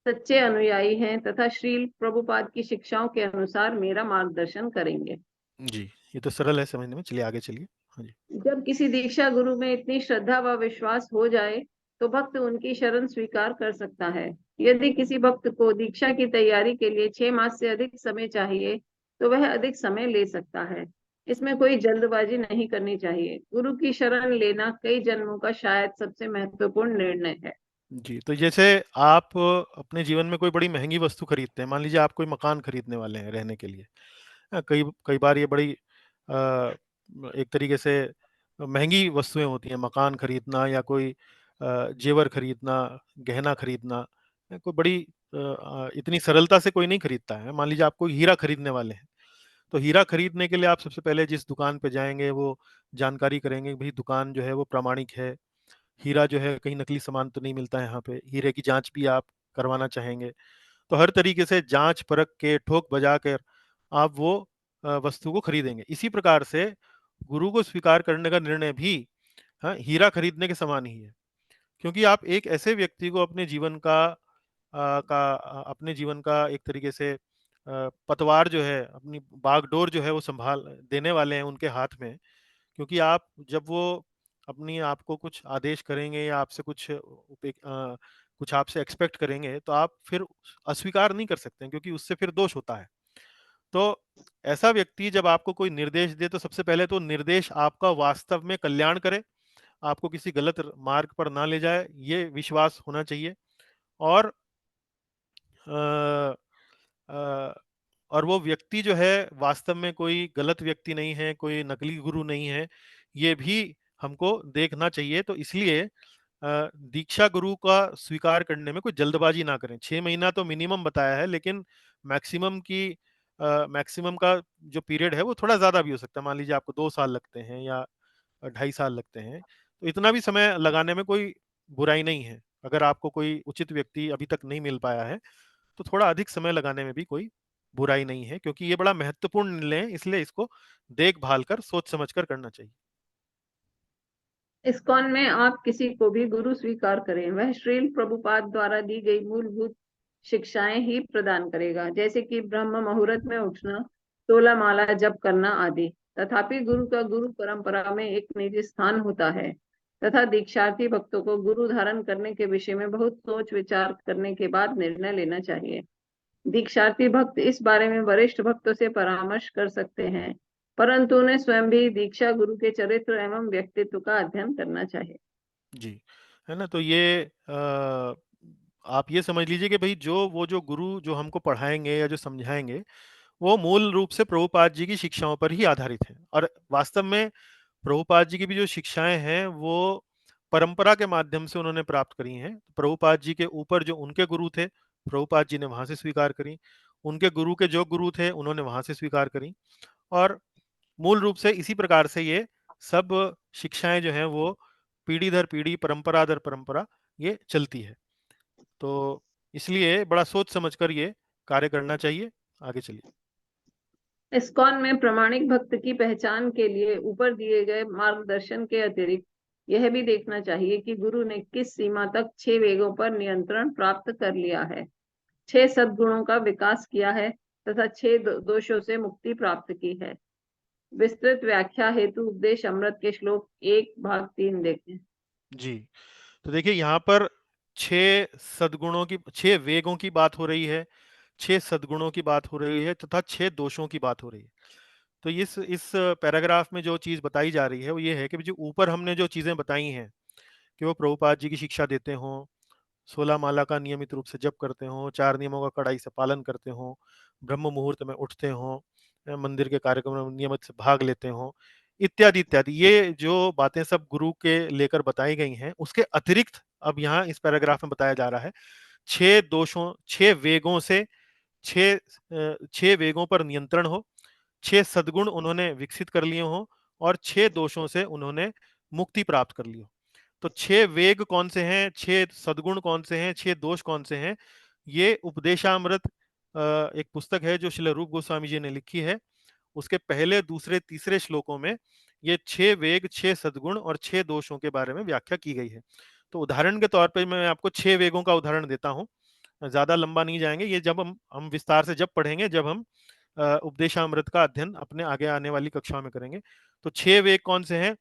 सच्चे अनुयायी हैं तथा श्रील प्रभुपाद की शिक्षाओं के अनुसार मेरा मार्गदर्शन करेंगे। जी, ये तो सरल है समझने में। चलिए आगे चलिए। हाँ जी। जब किसी दीक्षा गुरु में इतनी श्रद्धा व विश्वास हो जाए तो भक्त उनकी शरण स्वीकार कर सकता है। यदि किसी भक्त को दीक्षा की तैयारी के लिए 6 मास से अधिक समय चाहिए तो वह अधिक समय ले सकता है। इसमें कोई जल्दबाजी नहीं करनी चाहिए। गुरु की शरण लेना कई जन्मों का शायद सबसे महत्वपूर्ण निर्णय है। जी, तो जैसे आप अपने जीवन में कोई बड़ी महंगी वस्तु खरीदते हैं, मान लीजिए आप कोई मकान खरीदने वाले हैं रहने के लिए। कई कई बार ये बड़ी एक तरीके से महंगी वस्तुएं होती हैं, मकान खरीदना या कोई जेवर खरीदना, गहना खरीदना। कोई बड़ी इतनी सरलता से कोई नहीं खरीदता है। मान लीजिए आप कोई हीरा खरीदने वाले हैं, तो हीरा खरीदने के लिए आप सबसे पहले जिस दुकान पे जाएंगे वो जानकारी करेंगे, भाई दुकान जो है वो प्रामाणिक है, हीरा जो है कहीं नकली सामान तो नहीं मिलता है यहाँ पे, हीरे की जांच भी आप करवाना चाहेंगे। तो हर तरीके से जांच परख के, ठोक बजा कर आप वो वस्तु को खरीदेंगे। इसी प्रकार से गुरु को स्वीकार करने का निर्णय भी, हाँ, हीरा खरीदने के समान ही है। क्योंकि आप एक ऐसे व्यक्ति को अपने जीवन का अपने जीवन का एक तरीके से पतवार जो है, अपनी बागडोर जो है वो संभाल देने वाले हैं उनके हाथ में। क्योंकि आप जब वो अपनी आपको कुछ आदेश करेंगे या आपसे कुछ आपसे एक्सपेक्ट करेंगे, तो आप फिर अस्वीकार नहीं कर सकते हैं, क्योंकि उससे फिर दोष होता है। तो ऐसा व्यक्ति जब आपको कोई निर्देश दे, तो सबसे पहले तो निर्देश आपका वास्तव में कल्याण करे, आपको किसी गलत मार्ग पर ना ले जाए, ये विश्वास होना चाहिए। और अ, अ, और वो व्यक्ति जो है वास्तव में कोई गलत व्यक्ति नहीं है, कोई नकली गुरु नहीं है, ये भी हमको देखना चाहिए। तो इसलिए दीक्षा गुरु का स्वीकार करने में कोई जल्दबाजी ना करें। 6 महीना तो मिनिमम बताया है, लेकिन मैक्सिमम का जो पीरियड है वो थोड़ा ज्यादा भी हो सकता है। मान लीजिए आपको 2 साल लगते हैं या 2.5 साल लगते हैं, तो इतना भी समय लगाने में कोई बुराई नहीं है। अगर आपको कोई उचित व्यक्ति अभी तक नहीं मिल पाया है, तो थोड़ा अधिक समय लगाने में भी कोई बुराई नहीं है, क्योंकि ये बड़ा महत्वपूर्ण निर्णय है, इसलिए इसको देखभाल कर, सोच समझ कर करना चाहिए। इस्कॉन में आप किसी को भी गुरु स्वीकार करें, वह श्रील प्रभुपाद द्वारा दी गई मूलभूत शिक्षाएं ही प्रदान करेगा, जैसे कि ब्रह्म मुहूर्त में उठना, 16 माला जप करना आदि। तथापि गुरु का गुरु परंपरा में एक निजी स्थान होता है तथा दीक्षार्थी भक्तों को गुरु धारण करने के विषय में बहुत सोच विचार करने के बाद निर्णय लेना चाहिए। दीक्षार्थी भक्त इस बारे में वरिष्ठ भक्तों से परामर्श कर सकते हैं, परंतु उन्हें स्वयं भी दीक्षा गुरु के चरित्र एवं व्यक्तित्व का अध्ययन करना चाहिए। जी, है ना। तो ये आप ये समझ लीजिए कि भाई जो गुरु जो हमको पढ़ाएंगे या जो समझाएंगे, वो मूल रूप से प्रभुपाद जी की शिक्षाओं पर ही आधारित है। और वास्तव में प्रभुपाद जी की भी जो शिक्षाएं हैं वो परंपरा के माध्यम से उन्होंने प्राप्त करी हैं। प्रभुपाद जी के ऊपर जो उनके गुरु थे, प्रभुपाद जी ने वहां से स्वीकार करी। उनके गुरु के जो गुरु थे, उन्होंने वहां से स्वीकार करी। और मूल रूप से इसी प्रकार से ये सब शिक्षाएं जो हैं वो पीढ़ी दर पीढ़ी, परंपरा दर परंपरा ये चलती है। तो इसलिए बड़ा सोच समझकर ये कार्य करना चाहिए। आगे चलिए। इस्कॉन में प्रमाणिक भक्त की पहचान के लिए ऊपर दिए गए मार्गदर्शन के अतिरिक्त यह भी देखना चाहिए कि गुरु ने किस सीमा तक 6 वेगों पर नियंत्रण प्राप्त कर लिया है, 6 सद्गुणों का विकास किया है तथा 6 दोषों से मुक्ति प्राप्त की है। विस्तृत व्याख्या हेतु उपदेश अमृत के श्लोक 1/3 देखें। जी, तो देखिए यहाँ पर 6 वेगों की बात हो रही है, 6 सद्गुणों की बात हो रही है तथा 6 दोषों की बात हो रही है। तो इस पैराग्राफ में जो चीज बताई जा रही है वो ये है कि जो ऊपर हमने जो चीजें बताई हैं कि वो प्रभुपाद जी की शिक्षा देते हों, 16 माला का नियमित रूप से जप करते हों, 4 नियमों का कड़ाई से पालन करते हों, ब्रह्म मुहूर्त में उठते हों, मंदिर के कार्यक्रम में नियमित से भाग लेते हों, इत्यादि इत्यादि। ये जो बातें सब गुरु के लेकर बताई गई हैं, उसके अतिरिक्त अब यहाँ इस पैराग्राफ में बताया जा रहा है 6 वेगों से 6 वेगों पर नियंत्रण हो, 6 सद्गुण उन्होंने विकसित कर लिए हों और 6 दोषों से उन्होंने मुक्ति प्राप्त कर ली हो। तो 6 वेग कौन से हैं, 6 सद्गुण कौन से हैं, 6 दोष कौन से हैं, ये उपदेशामृत एक पुस्तक है जो श्रील रूप गोस्वामी जी ने लिखी है। उसके पहले, दूसरे, तीसरे श्लोकों में ये 6 वेग, 6 सद्गुण और 6 दोषों के बारे में व्याख्या की गई है। तो उदाहरण के तौर पे मैं आपको 6 वेगों का उदाहरण देता हूँ, ज्यादा लंबा नहीं जाएंगे, ये जब हम विस्तार से जब पढ़ेंगे, जब हम उपदेशामृत का अध्ययन अपने आगे आने वाली कक्षाओं में करेंगे। तो 6 वेग कौन से हैं?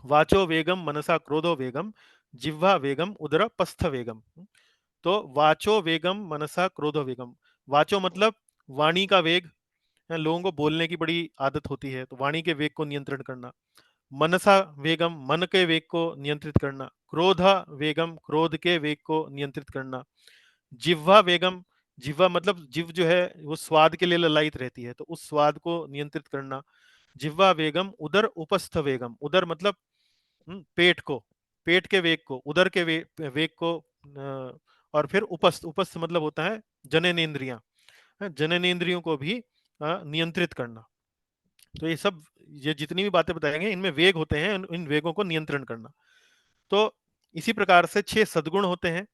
वाचो वेगम मनसा क्रोधो वेगम जिह्वा वेगम उदर पस्थ वेगम। तो वाचो वेगम मनसा क्रोधो वेगम, वाचो मतलब वाणी का वेग, लोगों को बोलने की बड़ी आदत होती है, तो वाणी के वेग को नियंत्रण करना। मनसा वेगम, मन के वेग को नियंत्रित करना। क्रोध वेगम, क्रोध के वेग को नियंत्रित करना। जिह्वा वेगम, जिह्वा मतलब जिव जो है वो स्वाद के लिए ललायित रहती है, तो उस स्वाद को नियंत्रित करना। जिह्वा वेगम उदर उपस्थ वेगम, उदर मतलब पेट को, पेट के वेग को, उदर के वेग को, और फिर उपस्थ, उपस्थ मतलब होता है जननेंद्रियां, जननेंद्रियों को भी नियंत्रित करना। तो ये सब, ये जितनी भी बातें बताएंगे इनमें वेग होते हैं, इन वेगों को नियंत्रण करना। तो इसी प्रकार से 6 सद्गुण होते हैं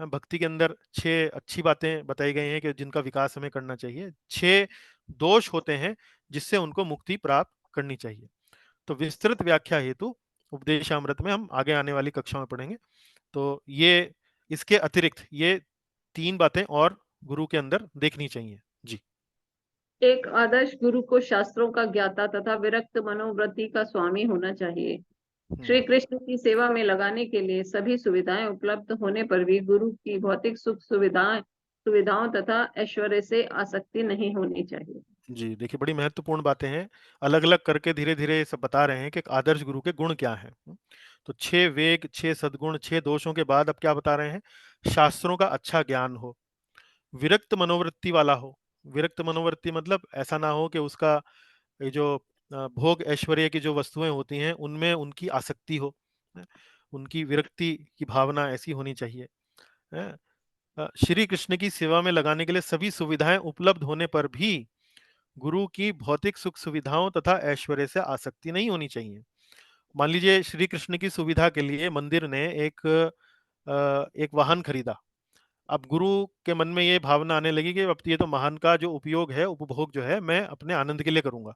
भक्ति के अंदर, 6 अच्छी बातें बताई गई हैं कि जिनका विकास हमें करना चाहिए। 6 दोष होते हैं जिससे उनको मुक्ति प्राप्त करनी चाहिए। तो विस्तृत व्याख्या हेतु उपदेशामृत में हम आगे आने वाली कक्षाओं में पढ़ेंगे। तो ये, इसके अतिरिक्त ये 3 बातें और गुरु के अंदर देखनी चाहिए। जी। एक आदर्श गुरु को शास्त्रों का ज्ञाता तथा विरक्त मनोवृत्ति का स्वामी होना चाहिए। श्री कृष्ण की सेवा में लगाने के लिए सभी सुविधाएं उपलब्ध होने पर भी गुरु की भौतिक सुविधाओं तथा ऐश्वर्य से आसक्ति नहीं होनी चाहिए। जी, देखिए बड़ी महत्वपूर्ण बातें हैं, अलग अलग करके धीरे धीरे सब बता रहे हैं कि एक आदर्श गुरु के गुण क्या हैं। तो 6 वेग, 6 सद्गुण, 6 दोषों के बाद अब क्या बता रहे हैं? शास्त्रों का अच्छा ज्ञान हो, विरक्त मनोवृत्ति वाला हो। विरक्त मनोवृत्ति मतलब ऐसा ना हो कि उसका ये जो भोग ऐश्वर्य की जो वस्तुएं होती हैं उनमें उनकी आसक्ति हो, उनकी विरक्ति की भावना ऐसी होनी चाहिए। श्री कृष्ण की सेवा में लगाने के लिए सभी सुविधाएं उपलब्ध होने पर भी गुरु की भौतिक सुख सुविधाओं तथा ऐश्वर्य से आसक्ति नहीं होनी चाहिए। मान लीजिए श्री कृष्ण की सुविधा के लिए मंदिर ने एक वाहन खरीदा। अब गुरु के मन में ये भावना आने लगी कि अब ये तो वाहन का जो उपयोग है, उपभोग जो है, मैं अपने आनंद के लिए करूंगा।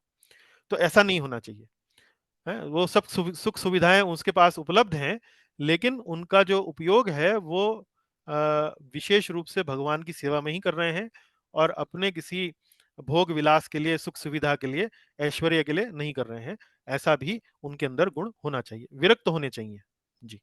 तो ऐसा नहीं होना चाहिए। वो सब सुख सुविधाएं उसके पास उपलब्ध हैं, लेकिन उनका जो उपयोग है वो विशेष रूप से भगवान की सेवा में ही कर रहे हैं और अपने किसी भोग विलास के लिए, सुख सुविधा के लिए, ऐश्वर्य के लिए नहीं कर रहे हैं। ऐसा भी उनके अंदर गुण होना चाहिए, विरक्त होने चाहिए। जी।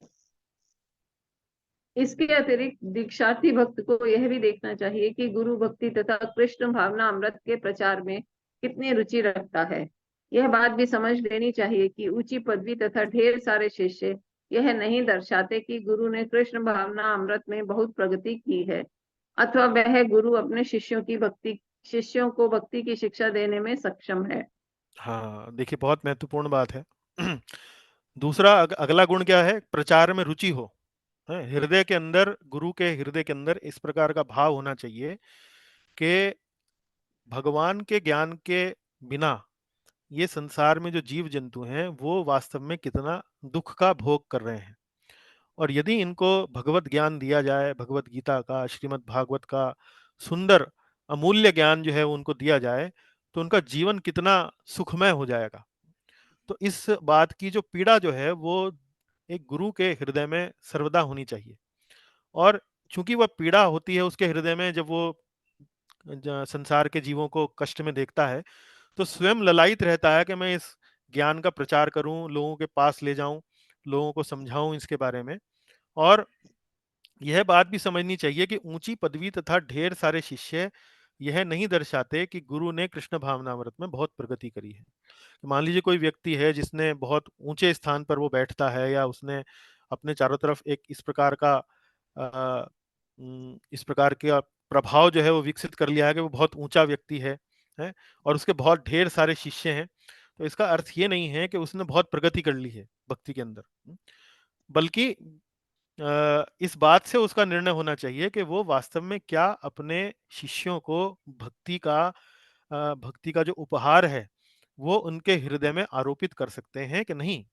इसके अतिरिक्त दीक्षार्थी भक्त को यह भी देखना चाहिए कि गुरु भक्ति तथा कृष्ण भावना अमृत के प्रचार में कितनी रुचि रखता है। यह बात भी समझ लेनी चाहिए कि ऊंची पदवी तथा ढेर सारे शिष्य यह नहीं दर्शाते कि गुरु ने कृष्ण भावना अमृत में बहुत प्रगति की है अथवा वह गुरु अपने शिष्यों को भक्ति की शिक्षा देने में सक्षम है। हाँ, देखिए बहुत महत्वपूर्ण बात है। दूसरा अगला गुण क्या है? प्रचार में रुचि हो। हृदय के अंदर, गुरु के हृदय के अंदर इस प्रकार का भाव होना चाहिए कि भगवान के ज्ञान के बिना ये संसार में जो जीव जंतु हैं वो वास्तव में कितना दुख का भोग कर रहे हैं। और यदि इनको भगवत ज्ञान दिया जाए, भगवत गीता का, श्रीमद् भागवत का सुंदर अमूल्य ज्ञान जो है उनको दिया जाए, तो उनका जीवन कितना सुखमय हो जाएगा। तो इस बात की जो पीड़ा जो है वो एक गुरु के हृदय में सर्वदा होनी चाहिए। और चूंकि वह पीड़ा होती है उसके हृदय में, जब वो संसार के जीवों को कष्ट में देखता है, तो स्वयं ललायित रहता है कि मैं इस ज्ञान का प्रचार करूं, लोगों के पास ले जाऊं, लोगों को समझाऊं इसके बारे में। और यह बात भी समझनी चाहिए कि ऊंची पदवी तथा ढेर सारे शिष्य यह नहीं दर्शाते कि गुरु ने कृष्ण भावनामृत में बहुत प्रगति करी है। मान लीजिए कोई व्यक्ति है जिसने बहुत ऊंचे स्थान पर वो बैठता है, या उसने अपने चारों तरफ एक इस प्रकार का इस प्रकार का प्रभाव जो है वो विकसित कर लिया है कि वो बहुत ऊंचा व्यक्ति है, और उसके बहुत ढेर सारे शिष्य हैं, तो इसका अर्थ ये नहीं है कि उसने बहुत प्रगति कर ली है भक्ति के अंदर। बल्कि इस बात से उसका निर्णय होना चाहिए कि वो वास्तव में क्या अपने शिष्यों को भक्ति का जो उपहार है वो उनके हृदय में आरोपित कर सकते हैं कि नहीं।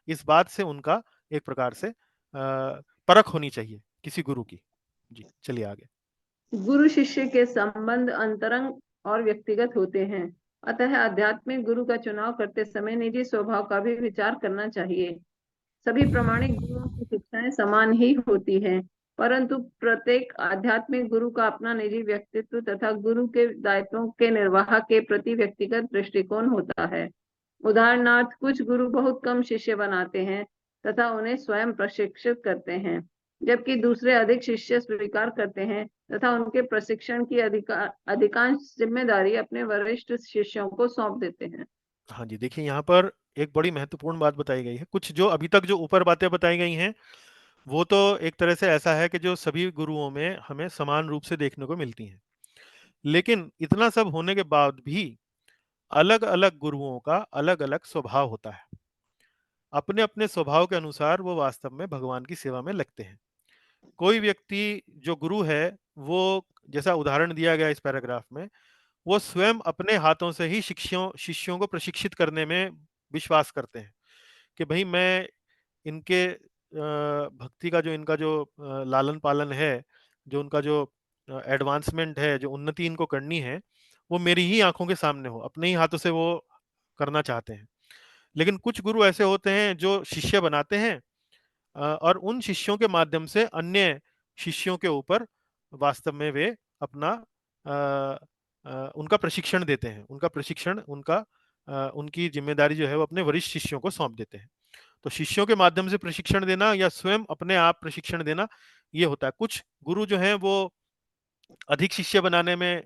इस बात से उनका एक प्रकार से परख होनी चाहिए किसी गुरु की। जी चलिए आगे। गुरु शिष्य के संबंध अंतरंग और व्यक्तिगत होते हैं, अतः आध्यात्मिक गुरु का चुनाव करते समय निजी स्वभाव का भी विचार करना चाहिए। सभी प्रामाणिक गुरुओं की शिक्षाएं समान ही होती हैं, परंतु प्रत्येक आध्यात्मिक गुरु का अपना निजी व्यक्तित्व तथा गुरु के दायित्वों के निर्वाह के प्रति व्यक्तिगत दृष्टिकोण होता है। उदाहरणार्थ, कुछ गुरु बहुत कम शिष्य बनाते हैं तथा उन्हें स्वयं प्रशिक्षित करते हैं, जबकि दूसरे अधिक शिष्य स्वीकार करते हैं तथा उनके प्रशिक्षण की अधिकांश जिम्मेदारी अपने वरिष्ठ शिष्यों को सौंप देते हैं। हाँ जी, देखिए यहाँ पर एक बड़ी महत्वपूर्ण बात बताई गई है। कुछ जो अभी तक जो ऊपर बातें बताई गई हैं वो तो एक तरह से ऐसा है कि जो सभी गुरुओं में हमें समान रूप से देखने को मिलती हैं। लेकिन इतना सब होने के बाद भी अलग अलग गुरुओं का अलग अलग स्वभाव होता है। अपने अपने स्वभाव के अनुसार वो वास्तव में भगवान की सेवा में लगते हैं। कोई व्यक्ति जो गुरु है, वो जैसा उदाहरण दिया गया इस पैराग्राफ में, वो स्वयं अपने हाथों से ही शिष्यों शिष्यों को प्रशिक्षित करने में विश्वास करते हैं कि भाई मैं इनके भक्ति का जो इनका जो लालन पालन है, जो उनका जो एडवांसमेंट है, जो उन्नति इनको करनी है, वो मेरी ही आंखों के सामने हो, अपने ही हाथों से वो करना चाहते हैं। लेकिन कुछ गुरु ऐसे होते हैं जो शिष्य बनाते हैं और उन शिष्यों के माध्यम से अन्य शिष्यों के ऊपर वास्तव में वे अपना उनका प्रशिक्षण देते हैं। उनका प्रशिक्षण उनकी जिम्मेदारी जो है वो अपने वरिष्ठ शिष्यों को सौंप देते हैं। तो शिष्यों के माध्यम से प्रशिक्षण देना या स्वयं अपने आप प्रशिक्षण देना, ये होता है। कुछ गुरु जो हैं वो अधिक शिष्य बनाने में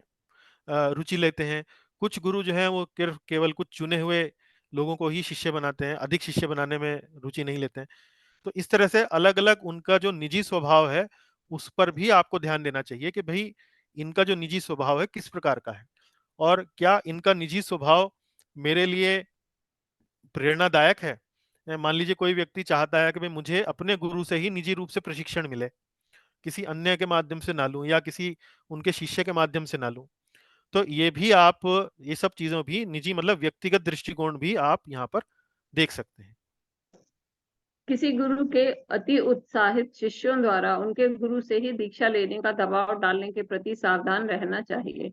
रुचि लेते हैं। कुछ गुरु जो हैं वो केवल कुछ चुने हुए लोगों को ही शिष्य बनाते हैं, अधिक शिष्य बनाने में रुचि नहीं लेते हैं। तो इस तरह से अलग-अलग उनका जो निजी स्वभाव है, उस पर भी आपको ध्यान देना चाहिए कि भई इनका जो निजी स्वभाव है किस प्रकार का है, और क्या इनका निजी स्वभाव मेरे लिए प्रेरणादायक है। मान लीजिए कोई व्यक्ति चाहता है कि भाई मुझे अपने गुरु से ही निजी रूप से प्रशिक्षण मिले, किसी अन्य के माध्यम से ना लूं या किसी उनके शिष्य के माध्यम से ना लूं। तो ये भी आप ये सब चीजों भी निजी मतलब व्यक्तिगत दृष्टिकोण भी आप यहाँ पर देख सकते हैं। किसी गुरु के अति उत्साहित शिष्यों द्वारा उनके गुरु से ही दीक्षा लेने का दबाव डालने के प्रति सावधान रहना चाहिए।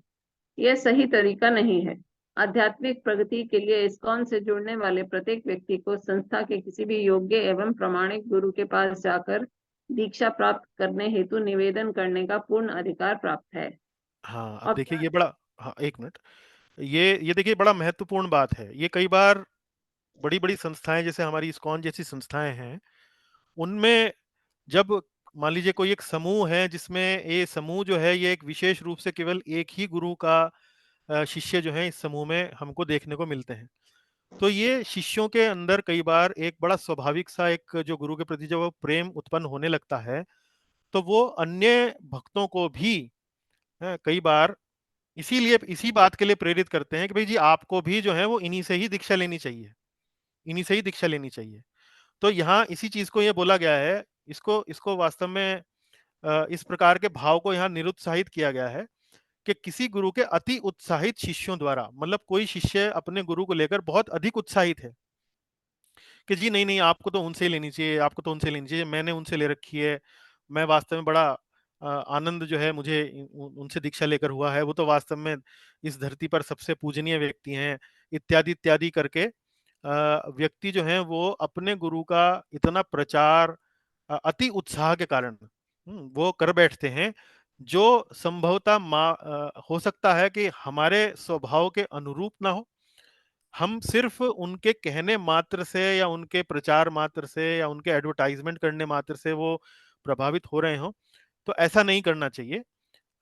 यह सही तरीका नहीं है। आध्यात्मिक प्रगति के लिए इस्कॉन से जुड़ने वाले प्रत्येक व्यक्ति को संस्था के किसी भी योग्य एवं प्रामाणिक गुरु के पास जाकर दीक्षा प्राप्त करने हेतु निवेदन करने का पूर्ण अधिकार प्राप्त है। हाँ, अब अब देखिए ये बड़ा, हाँ एक मिनट, ये देखिए बड़ा महत्वपूर्ण बात है। ये कई बार बड़ी-बड़ी संस्थाएं जैसे हमारी इस्कॉन जैसी संस्थाएं हैं, उनमें जब मान लीजिए कोई एक समूह है जिसमें ये समूह जो है ये एक विशेष रूप से केवल एक ही गुरु का शिष्य जो है इस समूह में हमको देखने को मिलते हैं। तो ये शिष्यों के अंदर कई बार एक बड़ा स्वाभाविक सा एक जो गुरु के प्रति जब वो प्रेम उत्पन्न होने लगता है, तो वो अन्य भक्तों को भी कई बार इसीलिए इसी बात के लिए प्रेरित करते हैं कि भाई जी आपको भी जो है वो इन्हीं से ही दीक्षा लेनी चाहिए, इन्हीं से ही दीक्षा लेनी चाहिए। तो यहाँ इसी चीज को ये बोला गया है, इसको इसको वास्तव में इस प्रकार के भाव को यहाँ निरुत्साहित किया गया है कि किसी गुरु के अति उत्साहित शिष्यों द्वारा, मतलब कोई शिष्य अपने गुरु को लेकर बहुत अधिक उत्साहित है कि जी नहीं नहीं आपको तो उनसे लेनी चाहिए, आपको तो उनसे लेनी चाहिए, मैंने उनसे ले रखी है, मैं वास्तव में बड़ा आनंद जो है मुझे उनसे दीक्षा लेकर हुआ है, वो तो वास्तव में इस धरती पर सबसे पूजनीय व्यक्ति हैं, इत्यादि इत्यादि करके व्यक्ति जो है वो अपने गुरु का इतना प्रचार अति उत्साह के कारण वो कर बैठते हैं, जो संभवतः हो सकता है कि हमारे स्वभाव के अनुरूप ना हो, हम सिर्फ उनके कहने मात्र से या उनके प्रचार मात्र से या उनके एडवर्टाइजमेंट करने मात्र से वो प्रभावित हो रहे हों, तो ऐसा नहीं करना चाहिए।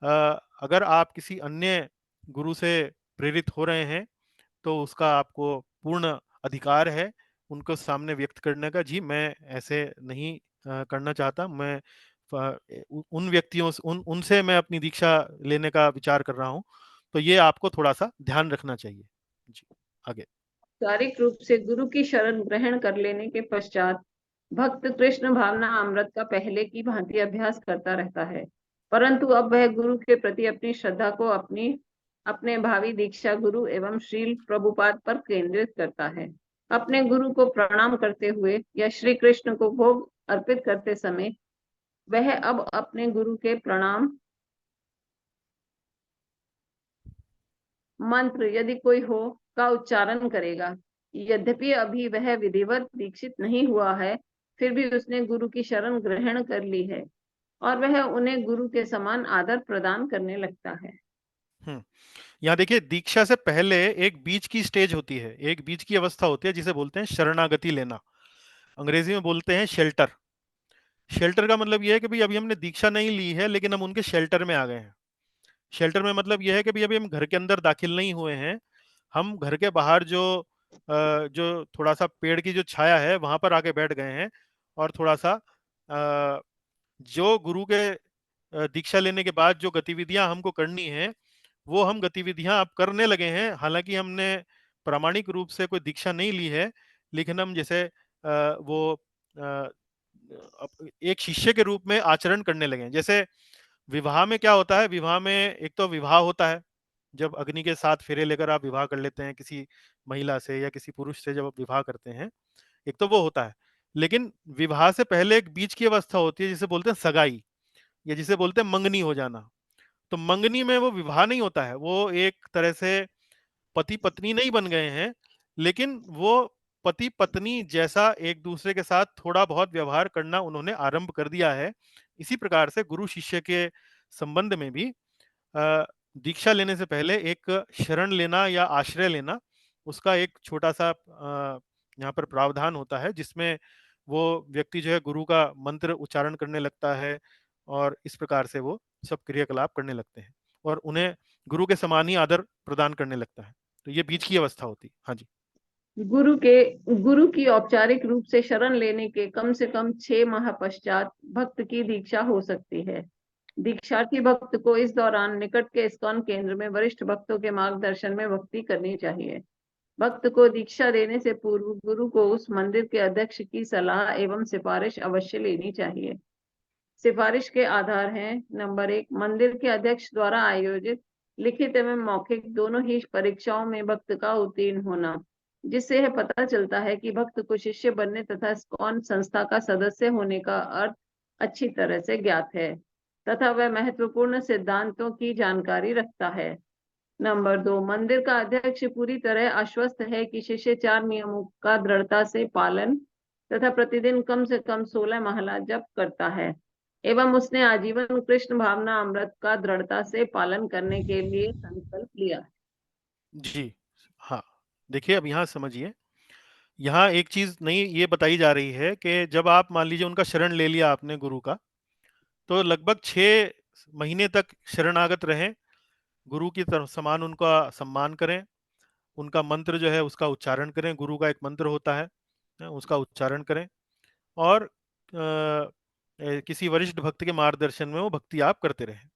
अगर आप किसी अन्य गुरु से प्रेरित हो रहे हैं तो उसका आपको पूर्ण अधिकार है उनको सामने व्यक्त करने का, जी मैं ऐसे नहीं करना चाहता, मैं उन व्यक्तियों से उनसे मैं अपनी दीक्षा लेने का विचार कर रहा हूं, तो ये आपको थोड़ा सा ध्यान रखना चाहिए। जी आगे। औपचारिक रूप से गुरु की शरण ग्रहण कर लेने के पश्चात भक्त कृष्ण भावना अमृत का पहले की भांति अभ्यास करता रहता है, परंतु अब वह गुरु के प्रति अपनी श्रद्धा को अपने भावी दीक्षा गुरु एवं श्रील प्रभुपाद पर केंद्रित करता है। अपने गुरु को प्रणाम करते हुए या श्री कृष्ण को भोग अर्पित करते समय वह अब अपने गुरु के प्रणाम मंत्र यदि कोई हो का उच्चारण करेगा। यद्यपि अभी वह विधिवत दीक्षित नहीं हुआ है, फिर भी उसने गुरु की शरण ग्रहण कर ली है और वह उन्हें गुरु के समान आदर प्रदान करने लगता है। यहाँ देखिए, दीक्षा से पहले एक बीच की स्टेज होती है, एक बीच की अवस्था होती है जिसे बोलते हैं शरणागति लेना। अंग्रेजी में बोलते हैं शेल्टर। शेल्टर का मतलब यह है कि भाई अभी हमने दीक्षा नहीं ली है लेकिन हम उनके शेल्टर में आ गए हैं। शेल्टर में मतलब यह है कि भाई अभी हम घर के अंदर दाखिल नहीं हुए हैं, हम घर के बाहर जो थोड़ा सा पेड़ की जो छाया है वहां पर आके बैठ गए हैं और थोड़ा सा जो गुरु के दीक्षा लेने के बाद जो गतिविधियां हमको करनी है वो हम गतिविधियां अब करने लगे हैं। हालांकि हमने प्रामाणिक रूप से कोई दीक्षा नहीं ली है, लेकिन हम जैसे वो एक शिष्य के रूप में आचरण करने लगे हैं। जैसे विवाह में क्या होता है, विवाह में एक तो विवाह होता है, जब अग्नि के 7 फेरे लेकर आप विवाह कर लेते हैं किसी महिला से या किसी पुरुष से, जब आप विवाह करते हैं, एक तो वो होता है। लेकिन विवाह से पहले एक बीच की अवस्था होती है जिसे बोलते हैं सगाई, या जिसे बोलते हैं मंगनी हो जाना। तो मंगनी में वो विवाह नहीं होता है, वो एक तरह से पति पत्नी नहीं बन गए हैं, लेकिन वो पति पत्नी जैसा एक दूसरे के साथ थोड़ा बहुत व्यवहार करना उन्होंने आरंभ कर दिया है। इसी प्रकार से गुरु शिष्य के संबंध में भी दीक्षा लेने से पहले एक शरण लेना या आश्रय लेना, उसका एक छोटा सा यहाँ पर प्रावधान होता है जिसमें वो व्यक्ति जो है गुरु का मंत्र उच्चारण करने लगता है और इस प्रकार से वो सब क्रियाकलाप करने लगते हैं और उन्हें गुरु के समान ही आदर प्रदान करने लगता है। तो ये बीच की अवस्था होती। हाँ जी। गुरु की औपचारिक रूप से शरण लेने के कम से कम 6 माह पश्चात भक्त की दीक्षा हो सकती है। दीक्षार्थी भक्त को इस दौरान निकट के इस्कॉन केंद्र में वरिष्ठ भक्तों के मार्गदर्शन में भक्ति करनी चाहिए। भक्त को दीक्षा देने से पूर्व गुरु को उस मंदिर के अध्यक्ष की सलाह एवं सिफारिश अवश्य लेनी चाहिए। सिफारिश के आधार हैं: नंबर 1, मंदिर के अध्यक्ष द्वारा आयोजित लिखित एवं मौखिक दोनों ही परीक्षाओं में भक्त का उत्तीर्ण होना, जिससे यह पता चलता है कि भक्त को शिष्य बनने तथा इस्कॉन संस्था का सदस्य होने का अर्थ अच्छी तरह से ज्ञात है तथा वह महत्वपूर्ण सिद्धांतों की जानकारी रखता है। नंबर 2, मंदिर का अध्यक्ष पूरी तरह आश्वस्त है कि शिष्य 4 नियमों का दृढ़ता से पालन तथा प्रतिदिन कम से कम 16 महला जप करता है एवं उसने आजीवन कृष्ण भावना अमृत का दृढ़ता से पालन करने के लिए संकल्प लिया है। जी हाँ, देखिए अब यहाँ समझिए, यहाँ एक चीज नहीं ये बताई जा रही है कि जब आप मान लीजिए उनका शरण ले लिया आपने गुरु का, तो लगभग 6 महीने तक शरणागत रहें, गुरु की तरफ समान उनका सम्मान करें, उनका मंत्र जो है उसका उच्चारण करें, गुरु का एक मंत्र होता है उसका उच्चारण करें और किसी वरिष्ठ भक्त के मार्गदर्शन में वो भक्ति आप करते रहें।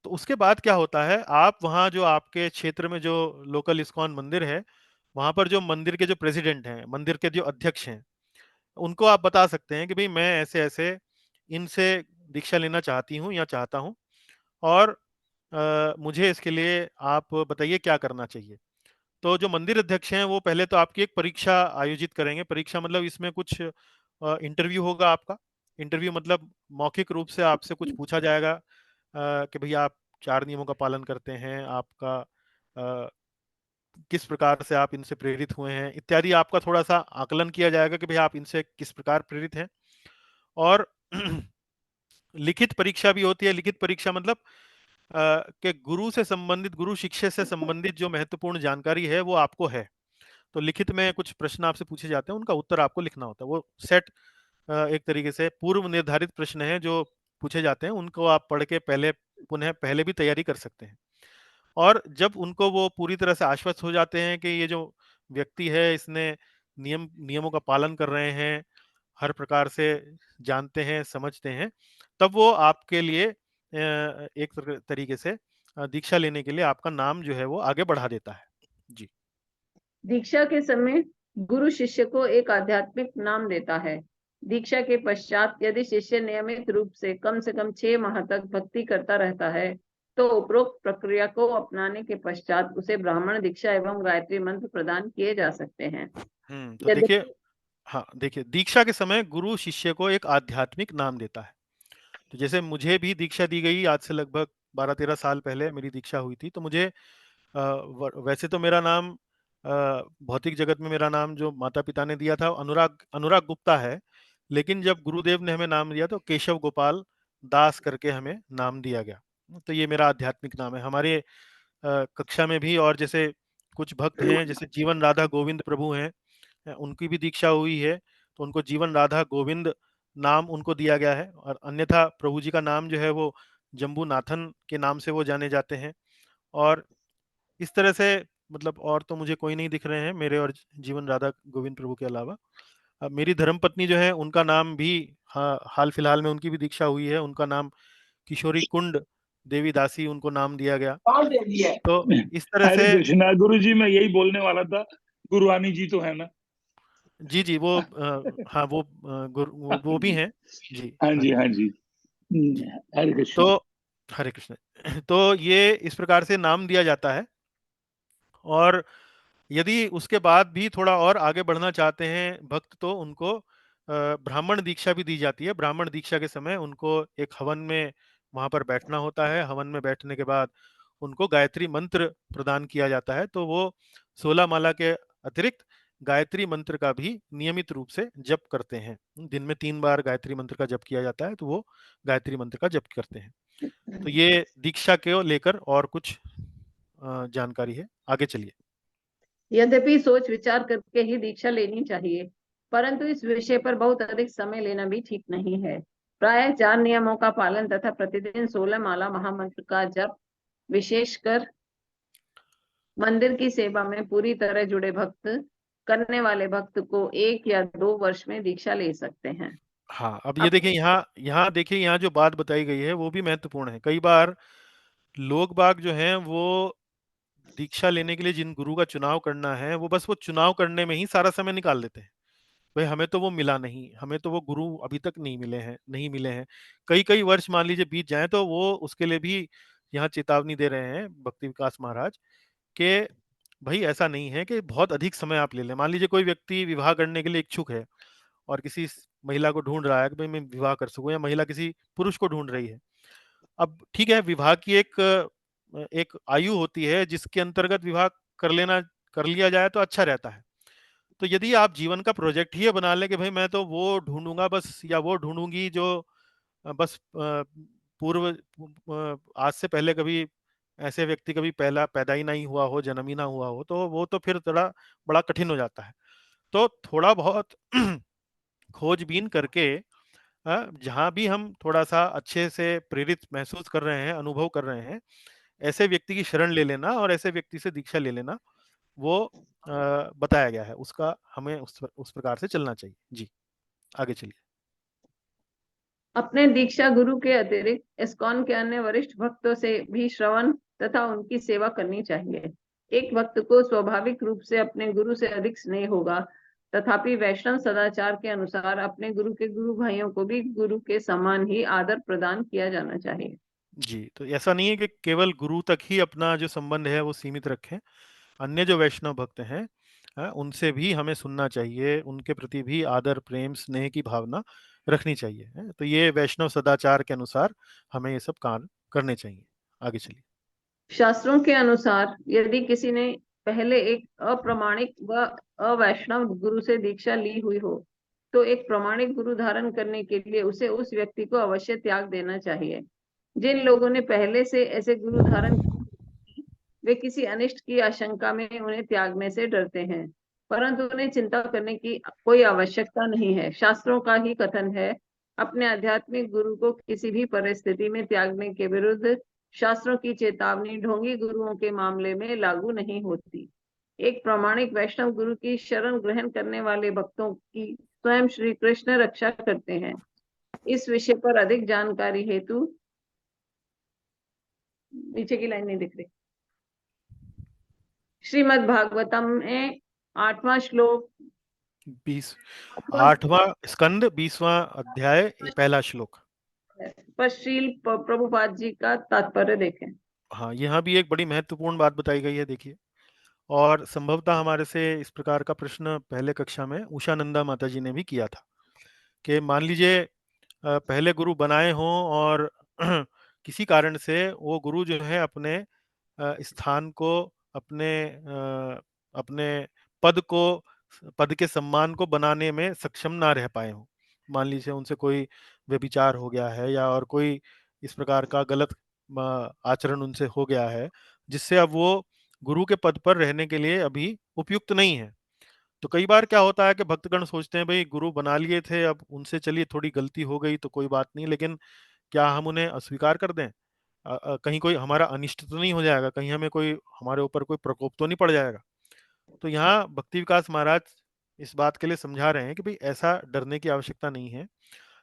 तो उसके बाद क्या होता है, आप वहाँ जो आपके क्षेत्र में जो लोकल इस्कॉन मंदिर है, वहां पर जो मंदिर के जो प्रेसिडेंट हैं, मंदिर के जो अध्यक्ष हैं, उनको आप बता सकते हैं कि भाई मैं ऐसे ऐसे इनसे दीक्षा लेना चाहती हूँ या चाहता हूँ और मुझे इसके लिए आप बताइए क्या करना चाहिए। तो जो मंदिर अध्यक्ष हैं वो पहले तो आपकी एक परीक्षा आयोजित करेंगे। परीक्षा मतलब इसमें कुछ इंटरव्यू होगा आपका। इंटरव्यू मतलब मौखिक रूप से आपसे कुछ पूछा जाएगा कि भैया आप 4 नियमों का पालन करते हैं, आपका किस प्रकार से आप इनसे प्रेरित हुए हैं इत्यादि, आपका थोड़ा सा आकलन किया जाएगा कि भैया आप इनसे किस प्रकार प्रेरित हैं। और लिखित परीक्षा भी होती है। लिखित परीक्षा मतलब कि गुरु से संबंधित, गुरु शिष्य से संबंधित जो महत्वपूर्ण जानकारी है वो आपको है, तो लिखित में कुछ प्रश्न आपसे पूछे जाते हैं, उनका उत्तर आपको लिखना होता है। वो सेट एक तरीके से पूर्व निर्धारित प्रश्न हैं जो पूछे जाते हैं, उनको आप पढ़ के पहले भी तैयारी कर सकते हैं। और जब उनको वो पूरी तरह से आश्वस्त हो जाते हैं कि ये जो व्यक्ति है इसने नियमों का पालन कर रहे हैं, हर प्रकार से जानते हैं, समझते हैं, तब वो आपके लिए एक तरीके से दीक्षा लेने के लिए आपका नाम जो है वो आगे बढ़ा देता है। जी। दीक्षा के समय गुरु शिष्य को एक आध्यात्मिक नाम देता है। दीक्षा के पश्चात यदि शिष्य नियमित रूप से कम 6 माह तक भक्ति करता रहता है, तो उपरोक्त प्रक्रिया को अपनाने के पश्चात उसे ब्राह्मण दीक्षा एवं गायत्री मंत्र प्रदान किए जा सकते हैं। तो यदि देखिए, हाँ देखिए, दीक्षा के समय गुरु शिष्य को एक आध्यात्मिक नाम देता है। तो जैसे मुझे भी दीक्षा दी गई आज से लगभग 12-13 साल पहले मेरी दीक्षा हुई थी, तो मुझे वैसे तो मेरा नाम भौतिक जगत में मेरा नाम जो माता पिता ने दिया था अनुराग गुप्ता है, लेकिन जब गुरुदेव ने हमें नाम दिया तो केशव गोपाल दास करके हमें नाम दिया गया। तो ये मेरा आध्यात्मिक नाम है। हमारे कक्षा में भी और जैसे कुछ भक्त हैं, जैसे जीवन राधा गोविंद प्रभु हैं, उनकी भी दीक्षा हुई है, तो उनको जीवन राधा गोविंद नाम उनको दिया गया है। और अन्यथा प्रभु जी का नाम जो है वो जम्बूनाथन के नाम से वो जाने जाते हैं। और इस तरह से मतलब और तो मुझे कोई नहीं दिख रहे हैं मेरे और जीवन राधा गोविंद प्रभु के अलावा। मेरी धर्मपत्नी जो है उनका नाम भी हाल फिलहाल में उनकी भी दीक्षा हुई है, उनका नाम किशोरी कुंड देवी दासी उनको नाम दिया गया। तो इस तरह हरे से कृष्णा। गुरु जी मैं यही बोलने वाला था, गुरुवानी जी तो है ना? जी जी, वो हाँ वो भी हैं जी। हाँ जी, हाँ जी। जी। हरे कृष्णा। तो हरे कृष्ण। तो ये इस प्रकार से नाम दिया जाता है। और यदि उसके बाद भी थोड़ा और आगे बढ़ना चाहते हैं भक्त, तो उनको ब्राह्मण दीक्षा भी दी जाती है। ब्राह्मण दीक्षा के समय उनको एक हवन में वहां पर बैठना होता है। हवन में बैठने के बाद उनको गायत्री मंत्र प्रदान किया जाता है। तो वो 16 माला के अतिरिक्त गायत्री मंत्र का भी नियमित रूप से जप करते हैं। दिन में 3 बार गायत्री मंत्र का जप किया जाता है, तो वो गायत्री मंत्र का जप करते हैं। तो ये दीक्षा को लेकर और कुछ जानकारी है। आगे चलिए। यद्यपि सोच विचार करके ही दीक्षा लेनी चाहिए, परंतु इस विषय पर बहुत अधिक समय लेना भी ठीक नहीं है। प्रायः 4 नियमों का पालन तथा प्रतिदिन 16 माला महामंत्र का जप, विशेषकर मंदिर की सेवा में पूरी तरह जुड़े भक्त करने वाले भक्त को 1 या 2 वर्ष में दीक्षा ले सकते हैं। हाँ, अब ये देखिए, यहाँ देखिए, यहाँ जो बात बताई गई है वो भी महत्वपूर्ण है। कई बार लोग बाग जो हैं वो दीक्षा लेने के लिए जिन गुरु का चुनाव करना है, वो बस वो चुनाव करने में ही सारा समय निकाल देते हैं। भाई हमें तो वो मिला नहीं, हमें तो वो गुरु अभी तक नहीं मिले हैं। कई वर्ष मान लीजिए बीत जाए, तो वो उसके लिए भी यहाँ चेतावनी दे रहे हैं भक्ति विकास महाराज के भाई ऐसा नहीं है कि बहुत अधिक समय आप ले लें। मान लीजिए कोई व्यक्ति विवाह करने के लिए इच्छुक है और किसी महिला को ढूंढ रहा है कि भाई मैं विवाह कर सकूं, या महिला किसी पुरुष को ढूंढ रही है। अब ठीक है, विवाह की एक आयु होती है जिसके अंतर्गत विवाह कर लिया जाए तो अच्छा रहता है। तो यदि आप जीवन का प्रोजेक्ट ही ये बना लें कि भाई मैं तो वो ढूंढूंगा बस, या वो ढूंढूंगी जो बस पूर्व आज से पहले कभी ऐसे व्यक्ति कभी पहला पैदा ही नहीं हुआ हो, जन्म ही ना हुआ हो, तो वो तो फिर थोड़ा बड़ा कठिन हो जाता है। तो थोड़ा बहुत खोजबीन करके जहां भी हम थोड़ा सा अच्छे से प्रेरित महसूस कर रहे हैं, अनुभव कर रहे हैं, ऐसे व्यक्ति की शरण ले लेना और ऐसे व्यक्ति से दीक्षा ले लेना, वो बताया गया है, उसका हमें उस प्रकार से चलना चाहिए। जी, आगे चलिए। अपने दीक्षा गुरु के अतिरिक्त इस्कॉन के अन्य वरिष्ठ भक्तों से भी श्रवण तथा उनकी सेवा करनी चाहिए। एक भक्त को स्वाभाविक रूप से अपने गुरु से अधिक स्नेह होगा, तथापि वैष्णव सदाचार के अनुसार अपने गुरु के गुरु भाइयों को भी गुरु के समान ही आदर प्रदान किया जाना चाहिए। जी, तो ऐसा नहीं है कि केवल गुरु तक ही अपना जो संबंध है वो सीमित रखें। अन्य जो वैष्णव भक्त हैं, उनसे भी हमें सुनना चाहिए, उनके प्रति भी आदर, प्रेम, स्नेह की भावना रखनी चाहिए। तो ये वैष्णव सदाचार के अनुसार हमें ये सब कार्य करने चाहिए। आगे चलिए। शास्त्रों के अनुसार यदि किसी ने पहले एक अप्रमाणिक व अवैष्णव गुरु से दीक्षा ली हुई हो, तो एक प्रमाणिक गुरु धारण करने के लिए उसे उस व्यक्ति को अवश्य त्याग देना चाहिए। जिन लोगों ने पहले से ऐसे गुरु धारण किए, वे किसी अनिष्ट की आशंका में उन्हें त्यागने से डरते हैं, परंतु उन्हें चिंता करने की कोई आवश्यकता नहीं है। शास्त्रों का ही कथन है, अपने आध्यात्मिक गुरु को किसी भी परिस्थिति में त्यागने के विरुद्ध शास्त्रों की चेतावनी ढोंगी गुरुओं के मामले में लागू नहीं होती। एक प्रामाणिक वैष्णव गुरु की शरण ग्रहण करने वाले भक्तों की स्वयं श्री कृष्ण रक्षा करते हैं। इस विषय पर अधिक जानकारी हेतु नीचे की लाइन नहीं दिख रही, श्रीमद् भागवतम में 8वां श्लोक 8वां स्कंद 20वां अध्याय पहला श्लोक। पर श्रील प्रभुपाद जी का तात्पर्य देखें। हाँ, यहाँ भी एक बड़ी महत्वपूर्ण बात बताई गई है, देखिए। और संभवतः हमारे से इस प्रकार का प्रश्न पहले कक्षा में उषानंदा माता जी ने भी किया था कि मान लीजिए पहले गुरु बनाए हों और किसी कारण से वो गुरु जो है अपने स्थान को, अपने पद के सम्मान को बनाने में सक्षम ना रह पाए हों। मान लीजिए उनसे कोई व्यभिचार हो गया है या और कोई इस प्रकार का गलत आचरण उनसे हो गया है, जिससे अब वो गुरु के पद पर रहने के लिए अभी उपयुक्त नहीं है। तो कई बार क्या होता है कि भक्तगण सोचते हैं, भाई गुरु बना लिए थे, अब उनसे चलिए थोड़ी गलती हो गई तो कोई बात नहीं, लेकिन क्या हम उन्हें अस्वीकार कर दें? कहीं कोई हमारा अनिष्ट तो नहीं हो जाएगा, कहीं हमें कोई, हमारे ऊपर कोई प्रकोप तो नहीं पड़ जाएगा? तो यहाँ भक्ति विकास महाराज इस बात के लिए समझा रहे हैं कि भाई ऐसा डरने की आवश्यकता नहीं है।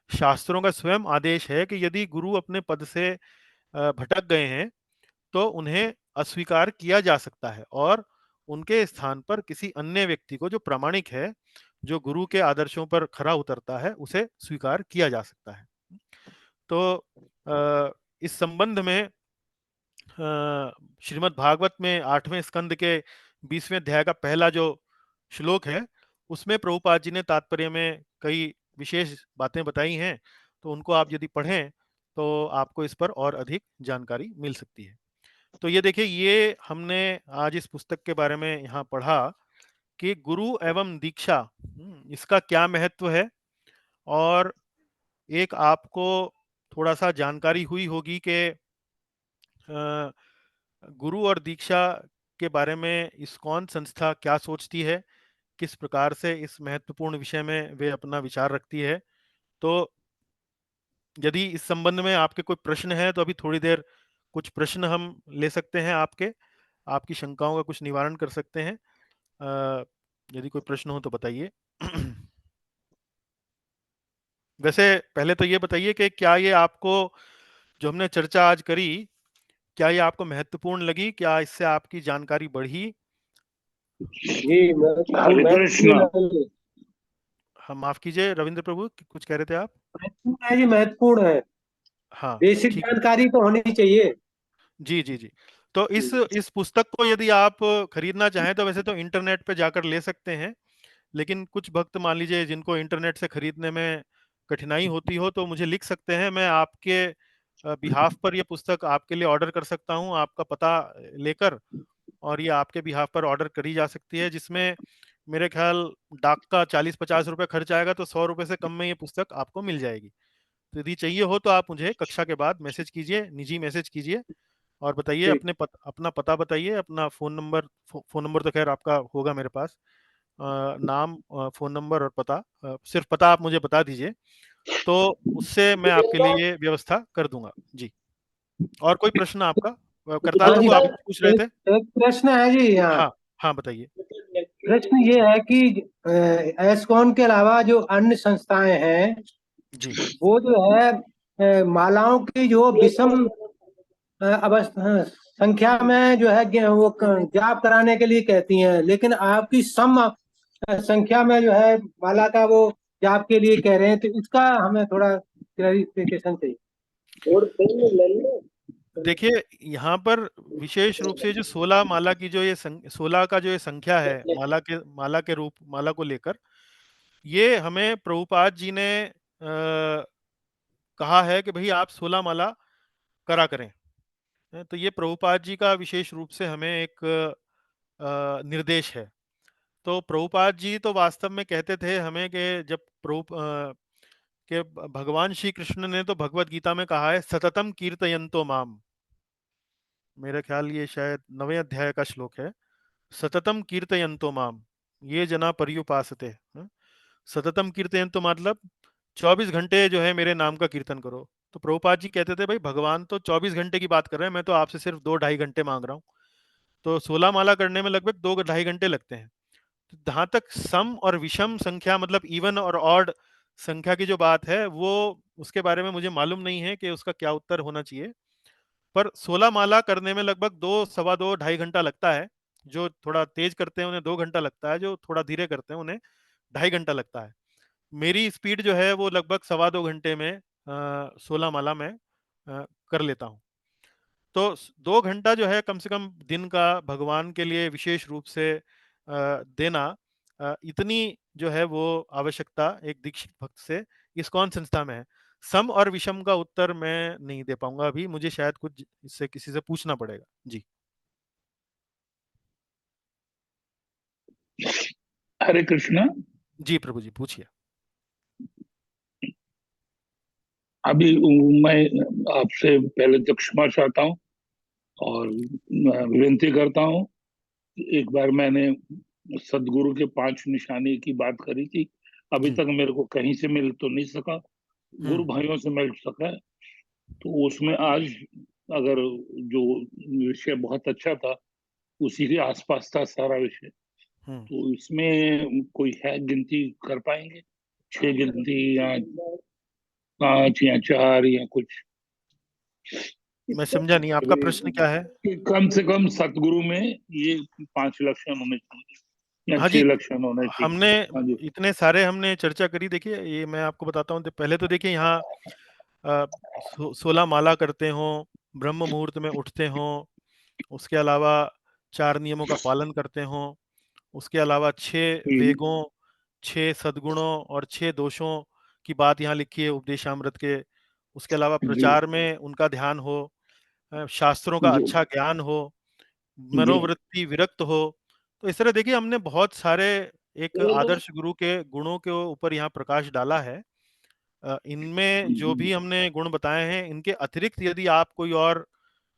शास्त्रों का स्वयं आदेश है कि यदि गुरु अपने पद से भटक गए हैं तो उन्हें अस्वीकार किया जा सकता है और उनके स्थान पर किसी अन्य व्यक्ति को, जो प्रामाणिक है, जो गुरु के आदर्शों पर खरा उतरता है, उसे स्वीकार किया जा सकता है। तो इस संबंध में श्रीमद् भागवत में 8वें स्कंद के 20वें अध्याय का पहला जो श्लोक है, उसमें प्रभुपाद जी ने तात्पर्य में कई विशेष बातें बताई हैं। तो उनको आप यदि पढ़ें तो आपको इस पर और अधिक जानकारी मिल सकती है। तो ये देखिए, ये हमने आज इस पुस्तक के बारे में यहाँ पढ़ा कि गुरु एवं दीक्षा, इसका क्या महत्व है। और एक आपको थोड़ा सा जानकारी हुई होगी कि गुरु और दीक्षा के बारे में इस्कॉन संस्था क्या सोचती है, किस प्रकार से इस महत्वपूर्ण विषय में वे अपना विचार रखती है। तो यदि इस संबंध में आपके कोई प्रश्न है तो अभी थोड़ी देर कुछ प्रश्न हम ले सकते हैं, आपकी शंकाओं का कुछ निवारण कर सकते हैं। यदि कोई प्रश्न हो तो बताइए। वैसे पहले तो ये बताइए कि क्या ये आपको, जो हमने चर्चा आज करी, क्या ये आपको महत्वपूर्ण लगी? क्या इससे आपकी जानकारी बढ़ी? जी हरे कृष्ण। महत्वपूर्ण हम माफ कीजिए रविंद्र प्रभु, कुछ कह रहे थे आप? है जी, महत्वपूर्ण है। हाँ, बेसिक ठीक। जानकारी तो होनी चाहिए। जी जी जी। तो इस पुस्तक को यदि आप खरीदना चाहें तो वैसे तो इंटरनेट पे जाकर ले सकते हैं, लेकिन कुछ भक्त मान लीजिए जिनको इंटरनेट से खरीदने में कठिनाई होती हो तो मुझे लिख सकते हैं, मैं आपके बिहाफ पर ये पुस्तक आपके लिए ऑर्डर कर सकता हूँ, आपका पता लेकर, और ये आपके बिहाफ पर ऑर्डर करी जा सकती है, जिसमें मेरे ख्याल डाक का 40-50 रुपए खर्च आएगा, तो 100 रुपए से कम में ये पुस्तक आपको मिल जाएगी। तो यदि चाहिए हो तो आप मुझे कक्षा के बाद मैसेज कीजिए, निजी मैसेज कीजिए और बताइए, ठीक। अपना पता बताइए, अपना फ़ोन नंबर तो खैर आपका होगा मेरे पास। नाम, फ़ोन नंबर और पता, सिर्फ पता आप मुझे बता दीजिए, तो उससे मैं आपके लिए ये व्यवस्था कर दूंगा। जी, और कोई प्रश्न आपका? करतार हाँ जी, बाबू, आप कुछ पूछ रहे एक थे? एक प्रश्न है जी यहाँ। हाँ हाँ, बताइए। प्रश्न ये है कि एस्कॉन के अलावा जो अन्य संस्थाएं हैं, जी वो जो है मालाओं की जो विषम अवस्था संख्या में जो है वो जाप कराने के लिए कहती हैं, लेकिन आपकी सम संख्या में जो है माला का वो जाप के लिए कह रहे हैं, तो इसका हमें थोड़ा क्लैरिफिकेशन चाहिए। देखिए, यहाँ पर विशेष रूप से जो 16 माला की जो 16 का जो ये संख्या है, माला को लेकर, ये हमें प्रभुपाद जी ने कहा है कि भाई आप 16 माला करा करें। तो ये प्रभुपाद जी का विशेष रूप से हमें एक निर्देश है। तो प्रभुपाद जी तो वास्तव में कहते थे हमें कि जब के भगवान श्री कृष्ण ने तो भगवत गीता में कहा है, सततम कीर्तयन्तो माम। मेरे ख्याल ये शायद 9वें अध्याय का श्लोक है, सततम कीर्तयन्तो माम। ये जना पर्युपासते। सततम कीर्तन तो मतलब 24 घंटे जो है मेरे नाम का कीर्तन करो। तो प्रभुपाद जी कहते थे भाई भगवान तो 24 घंटे की बात कर रहे हैं, मैं तो आपसे सिर्फ 2-2.5 घंटे मांग रहा हूँ। तो 16 माला करने में लगभग 2-2.5 घंटे लगते हैं। तो जहां तक सम और विषम संख्या मतलब इवन और ऑड संख्या की जो बात है, वो उसके बारे में मुझे मालूम नहीं है कि उसका क्या उत्तर होना चाहिए। पर 16 माला करने में लगभग 2, 2.25 घंटा लगता है। जो थोड़ा तेज करते हैं उन्हें 2 घंटा लगता है, जो थोड़ा धीरे करते हैं उन्हें 2.5 घंटा लगता है। मेरी स्पीड जो है वो लगभग 2.25 घंटे में 16 माला में कर लेता हूँ। तो 2 घंटा जो है कम से कम दिन का भगवान के लिए विशेष रूप से देना, इतनी जो है वो आवश्यकता एक दीक्षित भक्त से इस्कॉन संस्था में है। सम और विषम का उत्तर मैं नहीं दे पाऊंगा अभी, मुझे शायद कुछ इससे किसी से पूछना पड़ेगा। जी हरे कृष्णा। जी प्रभु जी पूछिए। अभी मैं आपसे पहले तो क्षमा चाहता हूँ और विनती करता हूँ। एक बार मैंने सदगुरु के 5 निशाने की बात करी थी, अभी जी। तक मेरे को कहीं से मिल तो नहीं सका, गुरु भाइयों से मिल सका है। तो उसमें आज अगर जो विषय बहुत अच्छा था उसी के आसपास था सारा विषय, हम्म तो इसमें कोई है गिनती कर पाएंगे? 6 गिनती या 5 या 4 या कुछ? मैं समझा नहीं, आपका प्रश्न क्या है? कि कम से कम सतगुरु में ये 5 लक्षण होने चाहिए या हाँ 6 जी, लक्षण होने चाहिए। हमने हाँ जी। इतने सारे हमने चर्चा करी। देखिए ये मैं आपको बताता हूँ, तो पहले तो देखिए यहाँ 16 माला करते हो, ब्रह्म मुहूर्त में उठते हो, उसके अलावा 4 नियमों का पालन करते हो, उसके अलावा 6 हम्म, वेगों, 6 सद्गुणों और 6 दोषों की बात यहाँ लिखी है उपदेशामृत के। उसके अलावा जी प्रचार में उनका ध्यान हो, शास्त्रों का जी अच्छा ज्ञान हो, जी मनोवृत्ति विरक्त हो। तो इस तरह देखिए हमने बहुत सारे एक आदर्श गुरु के गुणों के ऊपर यहाँ प्रकाश डाला है। इनमें जो भी हमने गुण बताए हैं, इनके अतिरिक्त यदि आप कोई और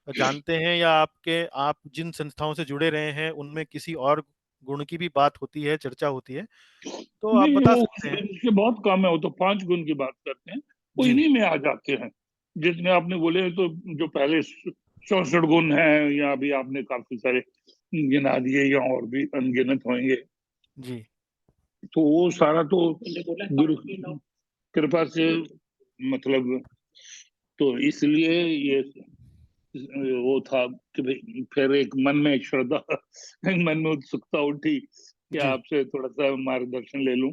जानते हैं या आप जिन संस्थाओं से जुड़े रहे हैं उनमें किसी और गुण की भी बात होती है, चर्चा होती है, तो आप नहीं, बता वो सकते हैं। उसके बहुत कम है, वो तो 5 गुण की बात करते हैं, वो जी इन्हीं में आ जाते हैं जितने आपने बोले। तो जो पहले 64 गुण हैं, या अभी आपने काफी सारे गिना दिए या और भी अनगिनत होंगे, जी तो वो सारा तो गुरु कृपा से, मतलब, तो इसलिए ये वो था कि भाई फिर एक मन में श्रद्धा मन में उत्सुकता उठी कि जी आपसे थोड़ा सा मार्गदर्शन ले लूं।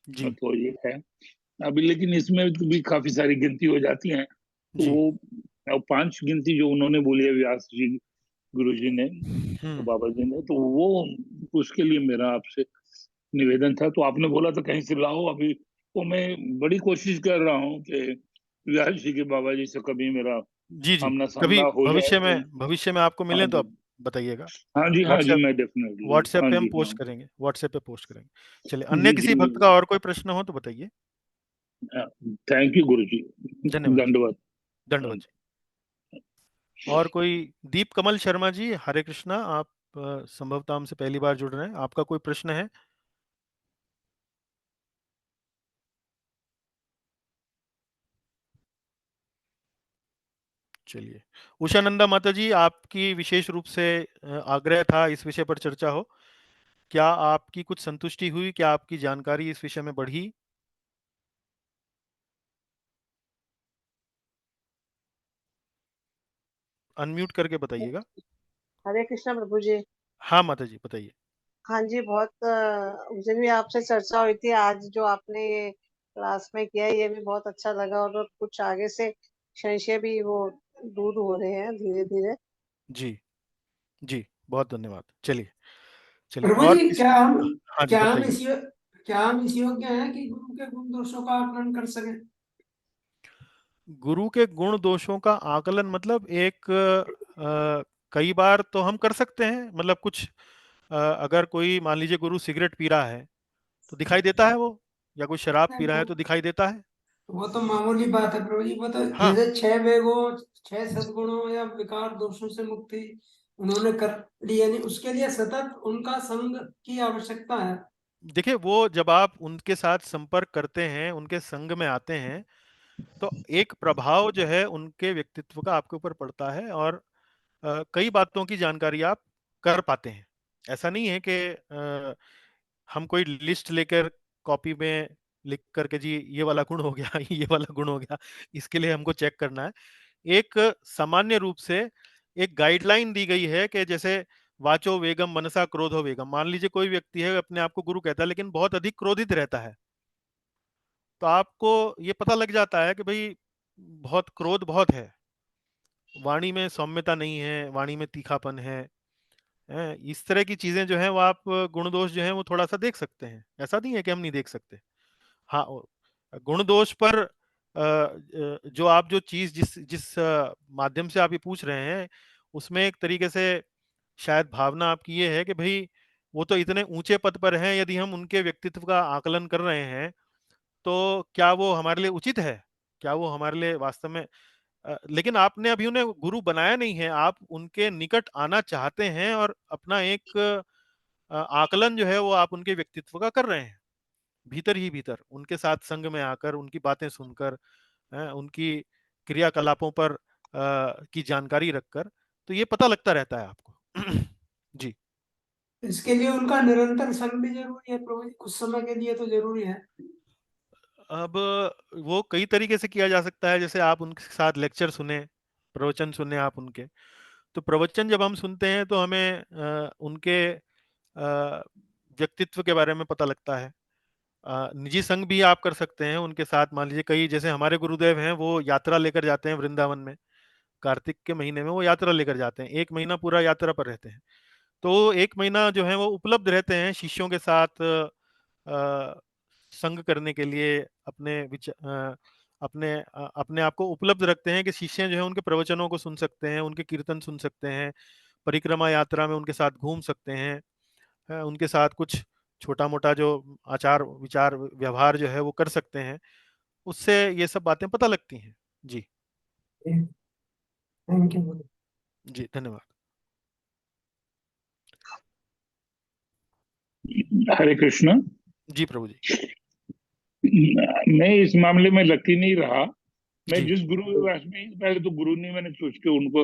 जी तो ये है अभी, लेकिन इसमें भी काफी सारी गिनती हो जाती है। तो जी। वो 5 गिनती जो उन्होंने बोली है व्यास जी गुरु जी ने, तो हम्म बाबा जी ने, तो वो उसके लिए मेरा आपसे निवेदन था। तो आपने बोला था कहीं से लाओ, अभी तो मैं बड़ी कोशिश कर रहा हूँ कि व्यास जी के बाबा जी से कभी मेरा जी जी। आमना कभी सामना हो जाए तो। भविष्य में आपको हाँ मिले तो जी, आप बताइएगा। हाँ जी, हाँ जी, व्हाट्सएप मैं डेफिनेटली, व्हाट्सएप हाँ पे हम जी, हाँ पोस्ट करेंगे, व्हाट्सएप पे पोस्ट करेंगे। चलिए, अन्य जी किसी जी। भक्त का और कोई प्रश्न हो तो बताइए। थैंक यू गुरु जी, धन्यवाद जी। दंडवत। दंडवत जी। और कोई? दीप कमल शर्मा जी, हरे कृष्णा। आप संभवतः हमसे पहली बार जुड़ रहे हैं, आपका कोई प्रश्न है? चलिए, उषा नंदा माता जी, आपकी विशेष रूप से आग्रह था इस विषय पर चर्चा हो। क्या आपकी कुछ संतुष्टि हुई? क्या आपकी जानकारी इस विषय में बढ़ी? अनम्यूट करके बताइएगा। हरे कृष्णा प्रभु जी। हाँ माता जी बताइए। हाँ जी, बहुत मुझे भी आपसे चर्चा हुई थी आज, जो आपने ये क्लास में किया है, ये भी बहुत अच्छा लगा, और कुछ आगे से संशय भी वो दूर हो रहे हैं धीरे धीरे। जी जी, बहुत धन्यवाद। चलिए चलिए, प्रभु और जी, किसी? हाँ जी बताइए। क्या हम इस योग्य हैं कि गुरु के गुण दोषों का आकलन कर सकें? गुरु के गुण दोषों का आकलन मतलब एक कई बार तो हम कर सकते हैं, मतलब कुछ अगर कोई मान लीजिए गुरु सिगरेट पी रहा है तो दिखाई देता है वो, या कोई शराब पी नहीं, रहा है तो दिखाई देता है। वो तो मामूली बात है प्रभु जी। वो तो हाँ जैसे 6 वेगों, 6 सद्गुणों या विकार दोषों से मुक्ति, उन्होंने कर लिया नहीं, उसके लिए सतत उनका संग की आवश्यकता है। देखिए, वो जब आप उनके साथ संपर्क करते हैं, उनके संग में आते हैं, तो एक प्रभाव जो है उनके व्यक्तित्व का आपके ऊपर पड़ता है, और कई बातों की जानकारी आप कर पाते हैं। ऐसा नहीं है कि हम कोई लिस्ट लेकर कॉपी में लिख करके जी ये वाला गुण हो गया ये वाला गुण हो गया, इसके लिए हमको चेक करना है। एक सामान्य रूप से एक गाइडलाइन दी गई है कि जैसे वाचो वेगम मनसा क्रोधो वेगम। मान लीजिए कोई व्यक्ति है, अपने आप को गुरु कहता है, लेकिन बहुत अधिक क्रोधित रहता है, तो आपको ये पता लग जाता है कि भाई बहुत क्रोध बहुत है, वाणी में सौम्यता नहीं है, वाणी में तीखापन है। इस तरह की चीजें जो है वो आप गुण दोष जो है वो थोड़ा सा देख सकते हैं। ऐसा नहीं है कि हम नहीं देख सकते। हाँ, गुण दोष पर जो आप जो चीज जिस जिस माध्यम से आप ये पूछ रहे हैं, उसमें एक तरीके से शायद भावना आपकी ये है कि भाई वो तो इतने ऊंचे पद पर हैं, यदि हम उनके व्यक्तित्व का आकलन कर रहे हैं तो क्या वो हमारे लिए उचित है, क्या वो हमारे लिए वास्तव में लेकिन आपने अभी उन्हें गुरु बनाया नहीं है, आप उनके निकट आना चाहते हैं और अपना एक आकलन जो है वो आप उनके व्यक्तित्व का कर रहे हैं, भीतर ही भीतर उनके साथ संग में आकर, उनकी बातें सुनकर, उनकी क्रियाकलापों पर की जानकारी रखकर, तो ये पता लगता रहता है आपको। जी। इसके लिए उनका निरंतर संग भी जरूरी है प्रभु जी, कुछ समय के लिए तो जरूरी है। अब वो कई तरीके से किया जा सकता है, जैसे आप उनके साथ लेक्चर सुने, प्रवचन सुने आप उनके। तो प्रवचन जब हम सुनते हैं तो हमें उनके व्यक्तित्व के बारे में पता लगता है। निजी संग भी आप कर सकते हैं उनके साथ। मान लीजिए कई जैसे हमारे गुरुदेव हैं, वो यात्रा लेकर जाते हैं वृंदावन में, कार्तिक के महीने में वो यात्रा लेकर जाते हैं, 1 महीना पूरा यात्रा पर रहते हैं। तो 1 महीना जो है वो उपलब्ध रहते हैं शिष्यों के साथ संग करने के लिए, अपने आप को उपलब्ध रखते हैं कि शिष्य जो है उनके प्रवचनों को सुन सकते हैं, उनके कीर्तन सुन सकते हैं, परिक्रमा यात्रा में उनके साथ घूम सकते हैं, उनके साथ कुछ छोटा मोटा जो आचार विचार व्यवहार जो है वो कर सकते हैं। उससे ये सब बातें पता लगती हैं। जी। थैंक यू गुरु। जी, धन्यवाद। हरे कृष्ण। जी प्रभु जी। मैं इस मामले में लकी नहीं रहा। मैं जी। जिस गुरु के पास में, पहले तो गुरु नहीं मैंने सोच के उनको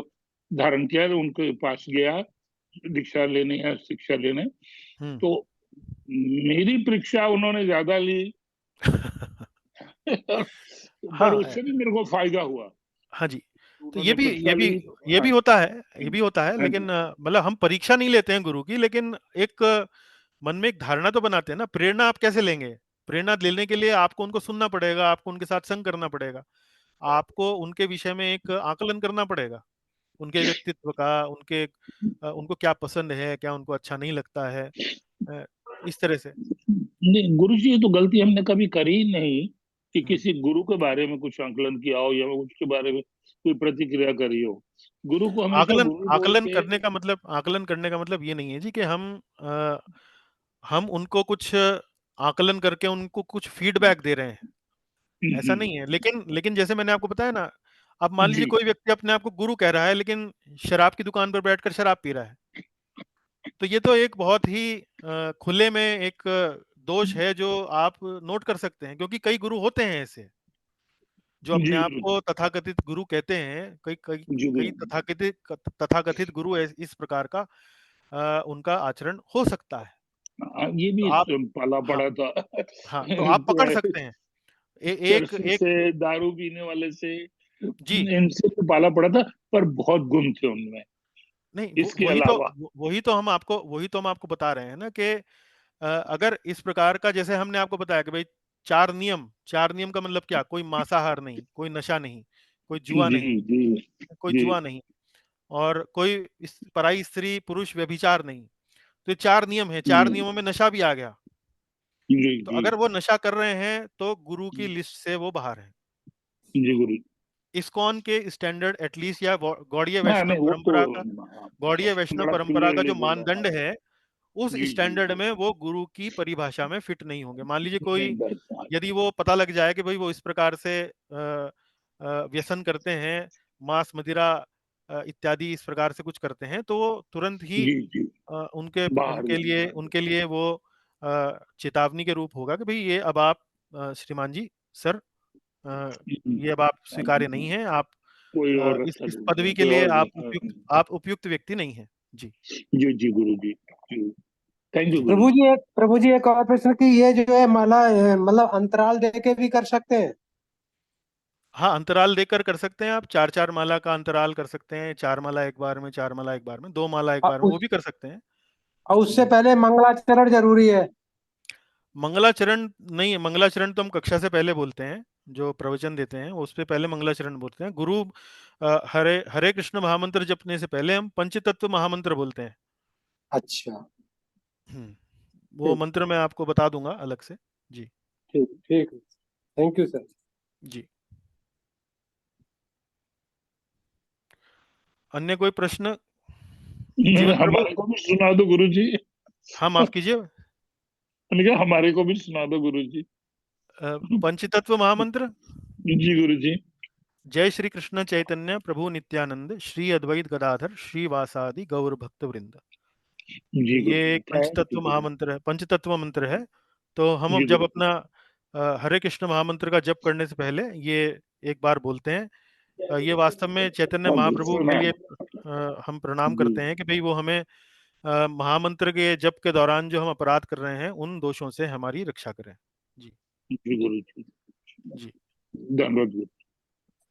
धारण किया, तो उनके पास गया दीक्षा लेने या शिक्षा लेने, हम्म। तो मेरी परीक्षा उन्होंने ज्यादा ली। पर हाँ। उससे भी मेरे को फायदा हुआ। हाँ जी। तो उन्होंने परीक्षा ये भी ली। ये भी हाँ, होता है, ये भी होता है, हाँ जी। लेकिन मतलब हम परीक्षा नहीं लेते हैं गुरु की, लेकिन एक मन में एक धारणा तो बनाते हैं ना। प्रेरणा आप कैसे लेंगे? प्रेरणा लेने के लिए आपको उनको सुनना पड़ेगा, आपको उनके साथ संग करना पड़ेगा, आपको उनके विषय में एक आकलन करना पड़ेगा, उनके व्यक्तित्व का, उनको क्या पसंद है, क्या उनको अच्छा नहीं लगता है, अ, इस तरह से। नहीं गुरु जी, ये तो गलती हमने कभी करी ही नहीं कि हम्म। किसी गुरु के बारे में कुछ आंकलन किया हो या उसके बारे में कोई प्रतिक्रिया करी हो। गुरु को हमेशा आकलन गुरु बोल आकलन के। करने का मतलब, आकलन करने का मतलब ये नहीं है जी कि हम उनको कुछ आकलन करके उनको कुछ फीडबैक दे रहे हैं, ऐसा जी नहीं है। लेकिन लेकिन जैसे मैंने आपको बताया ना, अब मान लीजिए जी कोई व्यक्ति अपने आप को गुरु कह रहा है, लेकिन शराब की दुकान पर बैठकर शराब पी रहा है, तो ये तो एक बहुत ही खुले में एक दोष है जो आप नोट कर सकते हैं, क्योंकि कई गुरु होते हैं ऐसे जो अपने आप जी को तथाकथित गुरु कहते हैं। कई कई जी कई तथाकथित गुरु इस प्रकार का उनका आचरण हो सकता है। हाँ, ये तो भी आप, पाला हाँ, पड़ा था। हाँ, तो आप पकड़ सकते हैं। एक चरसों एक से, दारू पीने वाले से, जी। इनसे तो पाला पड़ा था, पर बहुत गुण थे उनमें। नहीं, इसके अलावा वही तो हम आपको बता रहे हैं ना कि अगर इस प्रकार का, जैसे हमने आपको बताया कि भाई 4 नियम का मतलब क्या? कोई मांसाहार नहीं, कोई नशा नहीं, कोई जुआ जी नहीं, जी कोई जी जुआ नहीं, और कोई पराई स्त्री पुरुष व्यभिचार नहीं। तो ये 4 नियम है, 4 नियमों में नशा भी आ गया। जी तो जी अगर वो नशा कर रहे हैं तो गुरु की लिस्ट से वो बाहर है। जी गुरु। इस्कॉन के स्टैंडर्ड एटलीस्ट, या गौड़ीय हाँ वैष्णव नहीं, वो तो परंपरा का, हाँ, गौड़ीय वैष्णव बड़ा परंपरा का क्लियरली जो बोला। हाँ, मानदंड है, उस जी जी स्टैंडर्ड जी। में वो गुरु की परिभाषा में फिट नहीं होंगे। मान लीजिए कोई, नहीं बैठता। यदि वो पता लग जाए कि भाई वो इस प्रकार से व्यसन करते हैं, मांस मदिरा इत्यादि इस प्रकार से कुछ करते हैं, तो वो तुरंत ही जी जी उनके बाहर उनके लिए वो चेतावनी के रूप होगा कि भाई ये अब आप श्रीमान जी सर, ये अब आप स्वीकार्य नहीं है, आप कोई और इस रास्ता इस ढूंढते पदवी हैं, के कोई लिए और आप उपयुक्त व्यक्ति नहीं है। जी जी जी गुरु जी। थैंक यू गुरु प्रभु जी। प्रभु जी एक और प्रश्न की, ये जो है माला मतलब अंतराल दे के भी कर सकते हैं? हाँ, अंतराल देकर कर सकते हैं आप, 4-4 माला का अंतराल कर सकते हैं, 4 माला एक बार में, 4 माला एक बार में, 2 माला एक और बार में, वो भी कर सकते हैं। उससे पहले मंगलाचरण जरूरी है? मंगलाचरण नहीं, मंगलाचरण तो हम कक्षा से पहले बोलते हैं, जो प्रवचन देते हैं उस पे पहले मंगलाचरण बोलते हैं। गुरु हरे हरे कृष्ण महामंत्र जपने से पहले हम पंचतत्व महामंत्र बोलते हैं। अच्छा, वो ठीक मंत्र मैं आपको बता दूंगा अलग से। जी ठीक ठीक, थैंक यू सर। जी। अन्य कोई प्रश्न? जीवन प्रभु, हमारे को भी सुना दो गुरु जी। हाँ माफ कीजिए, मैंने कहा हमारे को भी सुना दो गुरु जी। पंचतत्व महामंत्र। जी गुरु जी। जय श्री कृष्ण चैतन्य प्रभु नित्यानंद श्री अद्वैत गदाधर श्रीवासादि गौर भक्त वृंद। जी गुरु ये जी, एक थैंक पंचतत्व यू गुरु जी। महामंत्र है, पंचतत्व मंत्र है। तो हम जी अब जब गुरु जी। अपना हरे कृष्ण महामंत्र का जप करने से पहले ये एक बार बोलते हैं। ये वास्तव में चैतन्य हाँ जी, महाप्रभु के सुना। लिए हम प्रणाम जी करते हैं कि भाई वो हमें महामंत्र के जप के दौरान जो हम अपराध कर रहे हैं उन दोषों से हमारी रक्षा करें। जी जी गुरु जी, जी धन्यवाद गुरु।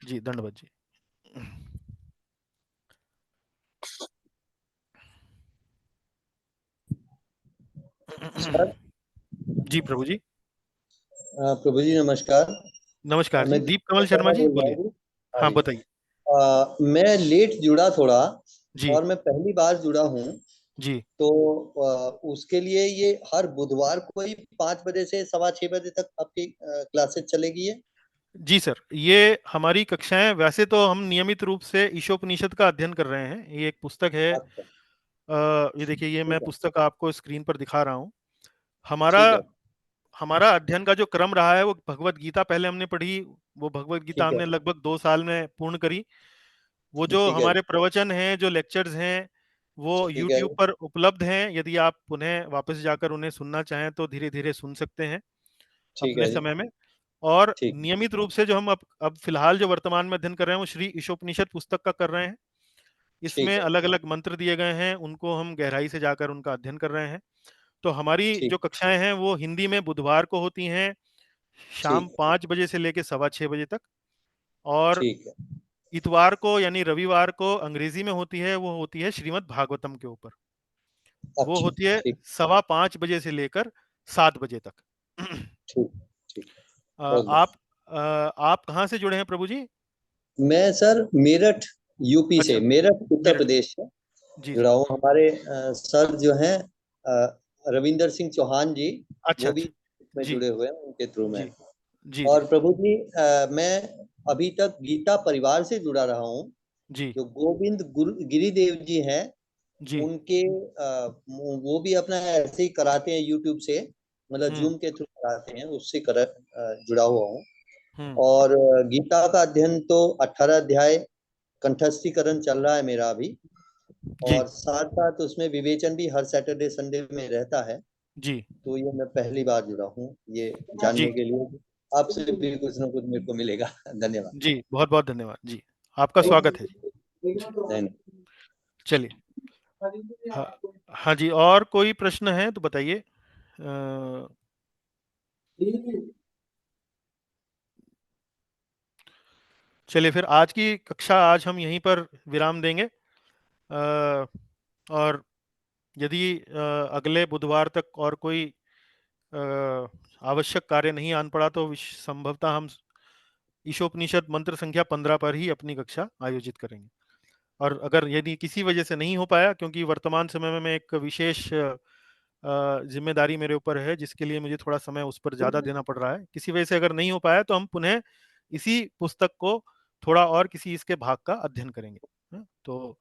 जी, दंडवत जी। सर, जी प्रभु जी, प्रभु जी नमस्कार। नमस्कार जी। मैं दीप कमल शर्मा शर्मा जी बोल रहा बोलिए। हूँ। हाँ हाँ जी। बताइए। मैं लेट जुड़ा थोड़ा, जी और मैं पहली बार जुड़ा हूँ, जी तो उसके लिए ये हर बुधवार को ही 5 बजे से 6:15 तक आपकी क्लासेस चलेगी है? जी सर, ये हमारी कक्षाएं, वैसे तो हम नियमित रूप से ईशोपनिषद का अध्ययन कर रहे हैं। ये एक पुस्तक है, अच्छा, ये देखिए, ये मैं ठीक है, पुस्तक आपको स्क्रीन पर दिखा रहा हूँ। हमारा ठीक है, हमारा अध्ययन का जो क्रम रहा है वो भगवत गीता पहले हमने पढ़ी, वो भगवत गीता ठीक है, हमने लगभग 2 साल में पूर्ण करी। वो जो ठीक है, हमारे प्रवचन हैं, जो लेक्चर्स हैं, वो ठीक है, यूट्यूब पर उपलब्ध हैं। यदि आप पुनः वापस जाकर उन्हें सुनना चाहें तो धीरे धीरे सुन सकते हैं ठीक अपने है जी, समय में। और ठीक, नियमित रूप से जो हम अब फिलहाल जो वर्तमान में अध्ययन कर रहे हैं वो श्री ईशोपनिषद पुस्तक का कर रहे हैं। इसमें ठीक है, अलग अलग मंत्र दिए गए हैं, उनको हम गहराई से जाकर उनका अध्ययन कर रहे हैं। तो हमारी जो ठीक, कक्षाएं हैं वो हिंदी में बुधवार को होती हैं, शाम ठीक, 5 बजे से लेकर 6:15 तक। और ठीक है। इतवार को यानी रविवार को अंग्रेजी में होती है, वो होती है श्रीमद् भागवतम के ऊपर। वो अच्छा, होती है ठीक, 5:15 से लेकर 7 बजे तक। ठीक, ठीक, बहुत आप बहुत। आप कहाँ से जुड़े हैं प्रभु जी? मैं सर मेरठ, यूपी से, अच्छा, मेरठ उत्तर मेरठ। प्रदेश से जी जुड़ा जी। हूँ। हमारे सर जो हैं रविंदर सिंह चौहान जी, अच्छा वो भी अच्छा। में जी जुड़े हुए हैं, उनके थ्रू में। जी जी जी और प्रभु जी, मैं अभी तक गीता परिवार से जुड़ा रहा हूँ। जी जो गोविंद गिरिदेव जी हैं, जी। उनके वो भी अपना ऐसे ही कराते हैं यूट्यूब से, मतलब हम्म जूम के थ्रू कराते हैं, उससे जुड़ा हुआ हूँ। हम्म। और गीता का अध्ययन तो 18 अध्याय कंठस्थीकरण चल रहा है मेरा अभी। जी और साथ साथ उसमें विवेचन भी हर सैटरडे संडे में रहता है। जी तो ये मैं पहली बार जुड़ा हूँ, ये जी जानने के लिए आपसे भी कुछ ना कुछ मेरे को मिलेगा। धन्यवाद। जी, बहुत बहुत धन्यवाद जी, आपका स्वागत है जी। धन्यवाद। चलिए। हाँ हाँ जी, और कोई प्रश्न है तो बताइए। चलिए फिर आज की कक्षा आज हम यहीं पर विराम देंगे। और यदि अगले बुधवार तक और कोई आवश्यक कार्य नहीं आन पड़ा तो संभवतः हम ईशोपनिषद मंत्र संख्या 15 पर ही अपनी कक्षा आयोजित करेंगे। और अगर यदि किसी वजह से नहीं हो पाया, क्योंकि वर्तमान समय में मैं एक विशेष जिम्मेदारी मेरे ऊपर है जिसके लिए मुझे थोड़ा समय उस पर ज़्यादा देना पड़ रहा है, किसी वजह से अगर नहीं हो पाया तो हम पुनः इसी पुस्तक को थोड़ा और किसी इसके भाग का अध्ययन करेंगे। तो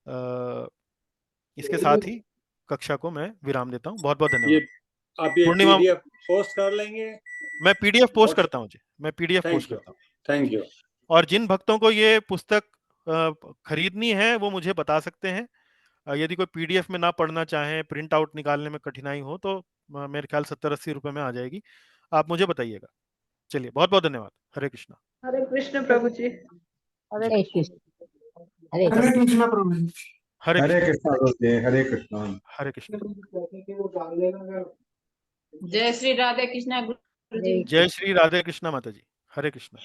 अ, इसके साथ ही कक्षा को मैं विराम देता हूँ। बहुत बहुत ये धन्यवाद। आप ये पूर्णिमा, पीडीएफ पोस्ट कर लेंगे? मैं पीडीएफ पोस्ट और करता हूँ जी, मैं पीडीएफ पोस्ट थैंक यू, करता हूँ। Thank you. और जिन भक्तों को ये पुस्तक खरीदनी है वो मुझे बता सकते हैं। यदि कोई पीडीएफ में ना पढ़ना चाहें, प्रिंट आउट निकालने में कठिनाई हो तो मेरे ख्याल 70-80 रुपए में आ जाएगी। आप मुझे बताइएगा। चलिए, बहुत बहुत धन्यवाद। हरे कृष्णा। हरे कृष्ण प्रभु जी। हरे जय श्री हरे हरे कृष्णा प्रभु जी। हरे हरे कृष्णा। कृष्णा दोस्त, हरे कृष्णा। हरे कृष्णा। जय श्री राधे कृष्णा गुरु जी। जय श्री राधे कृष्णा माता जी। हरे कृष्णा।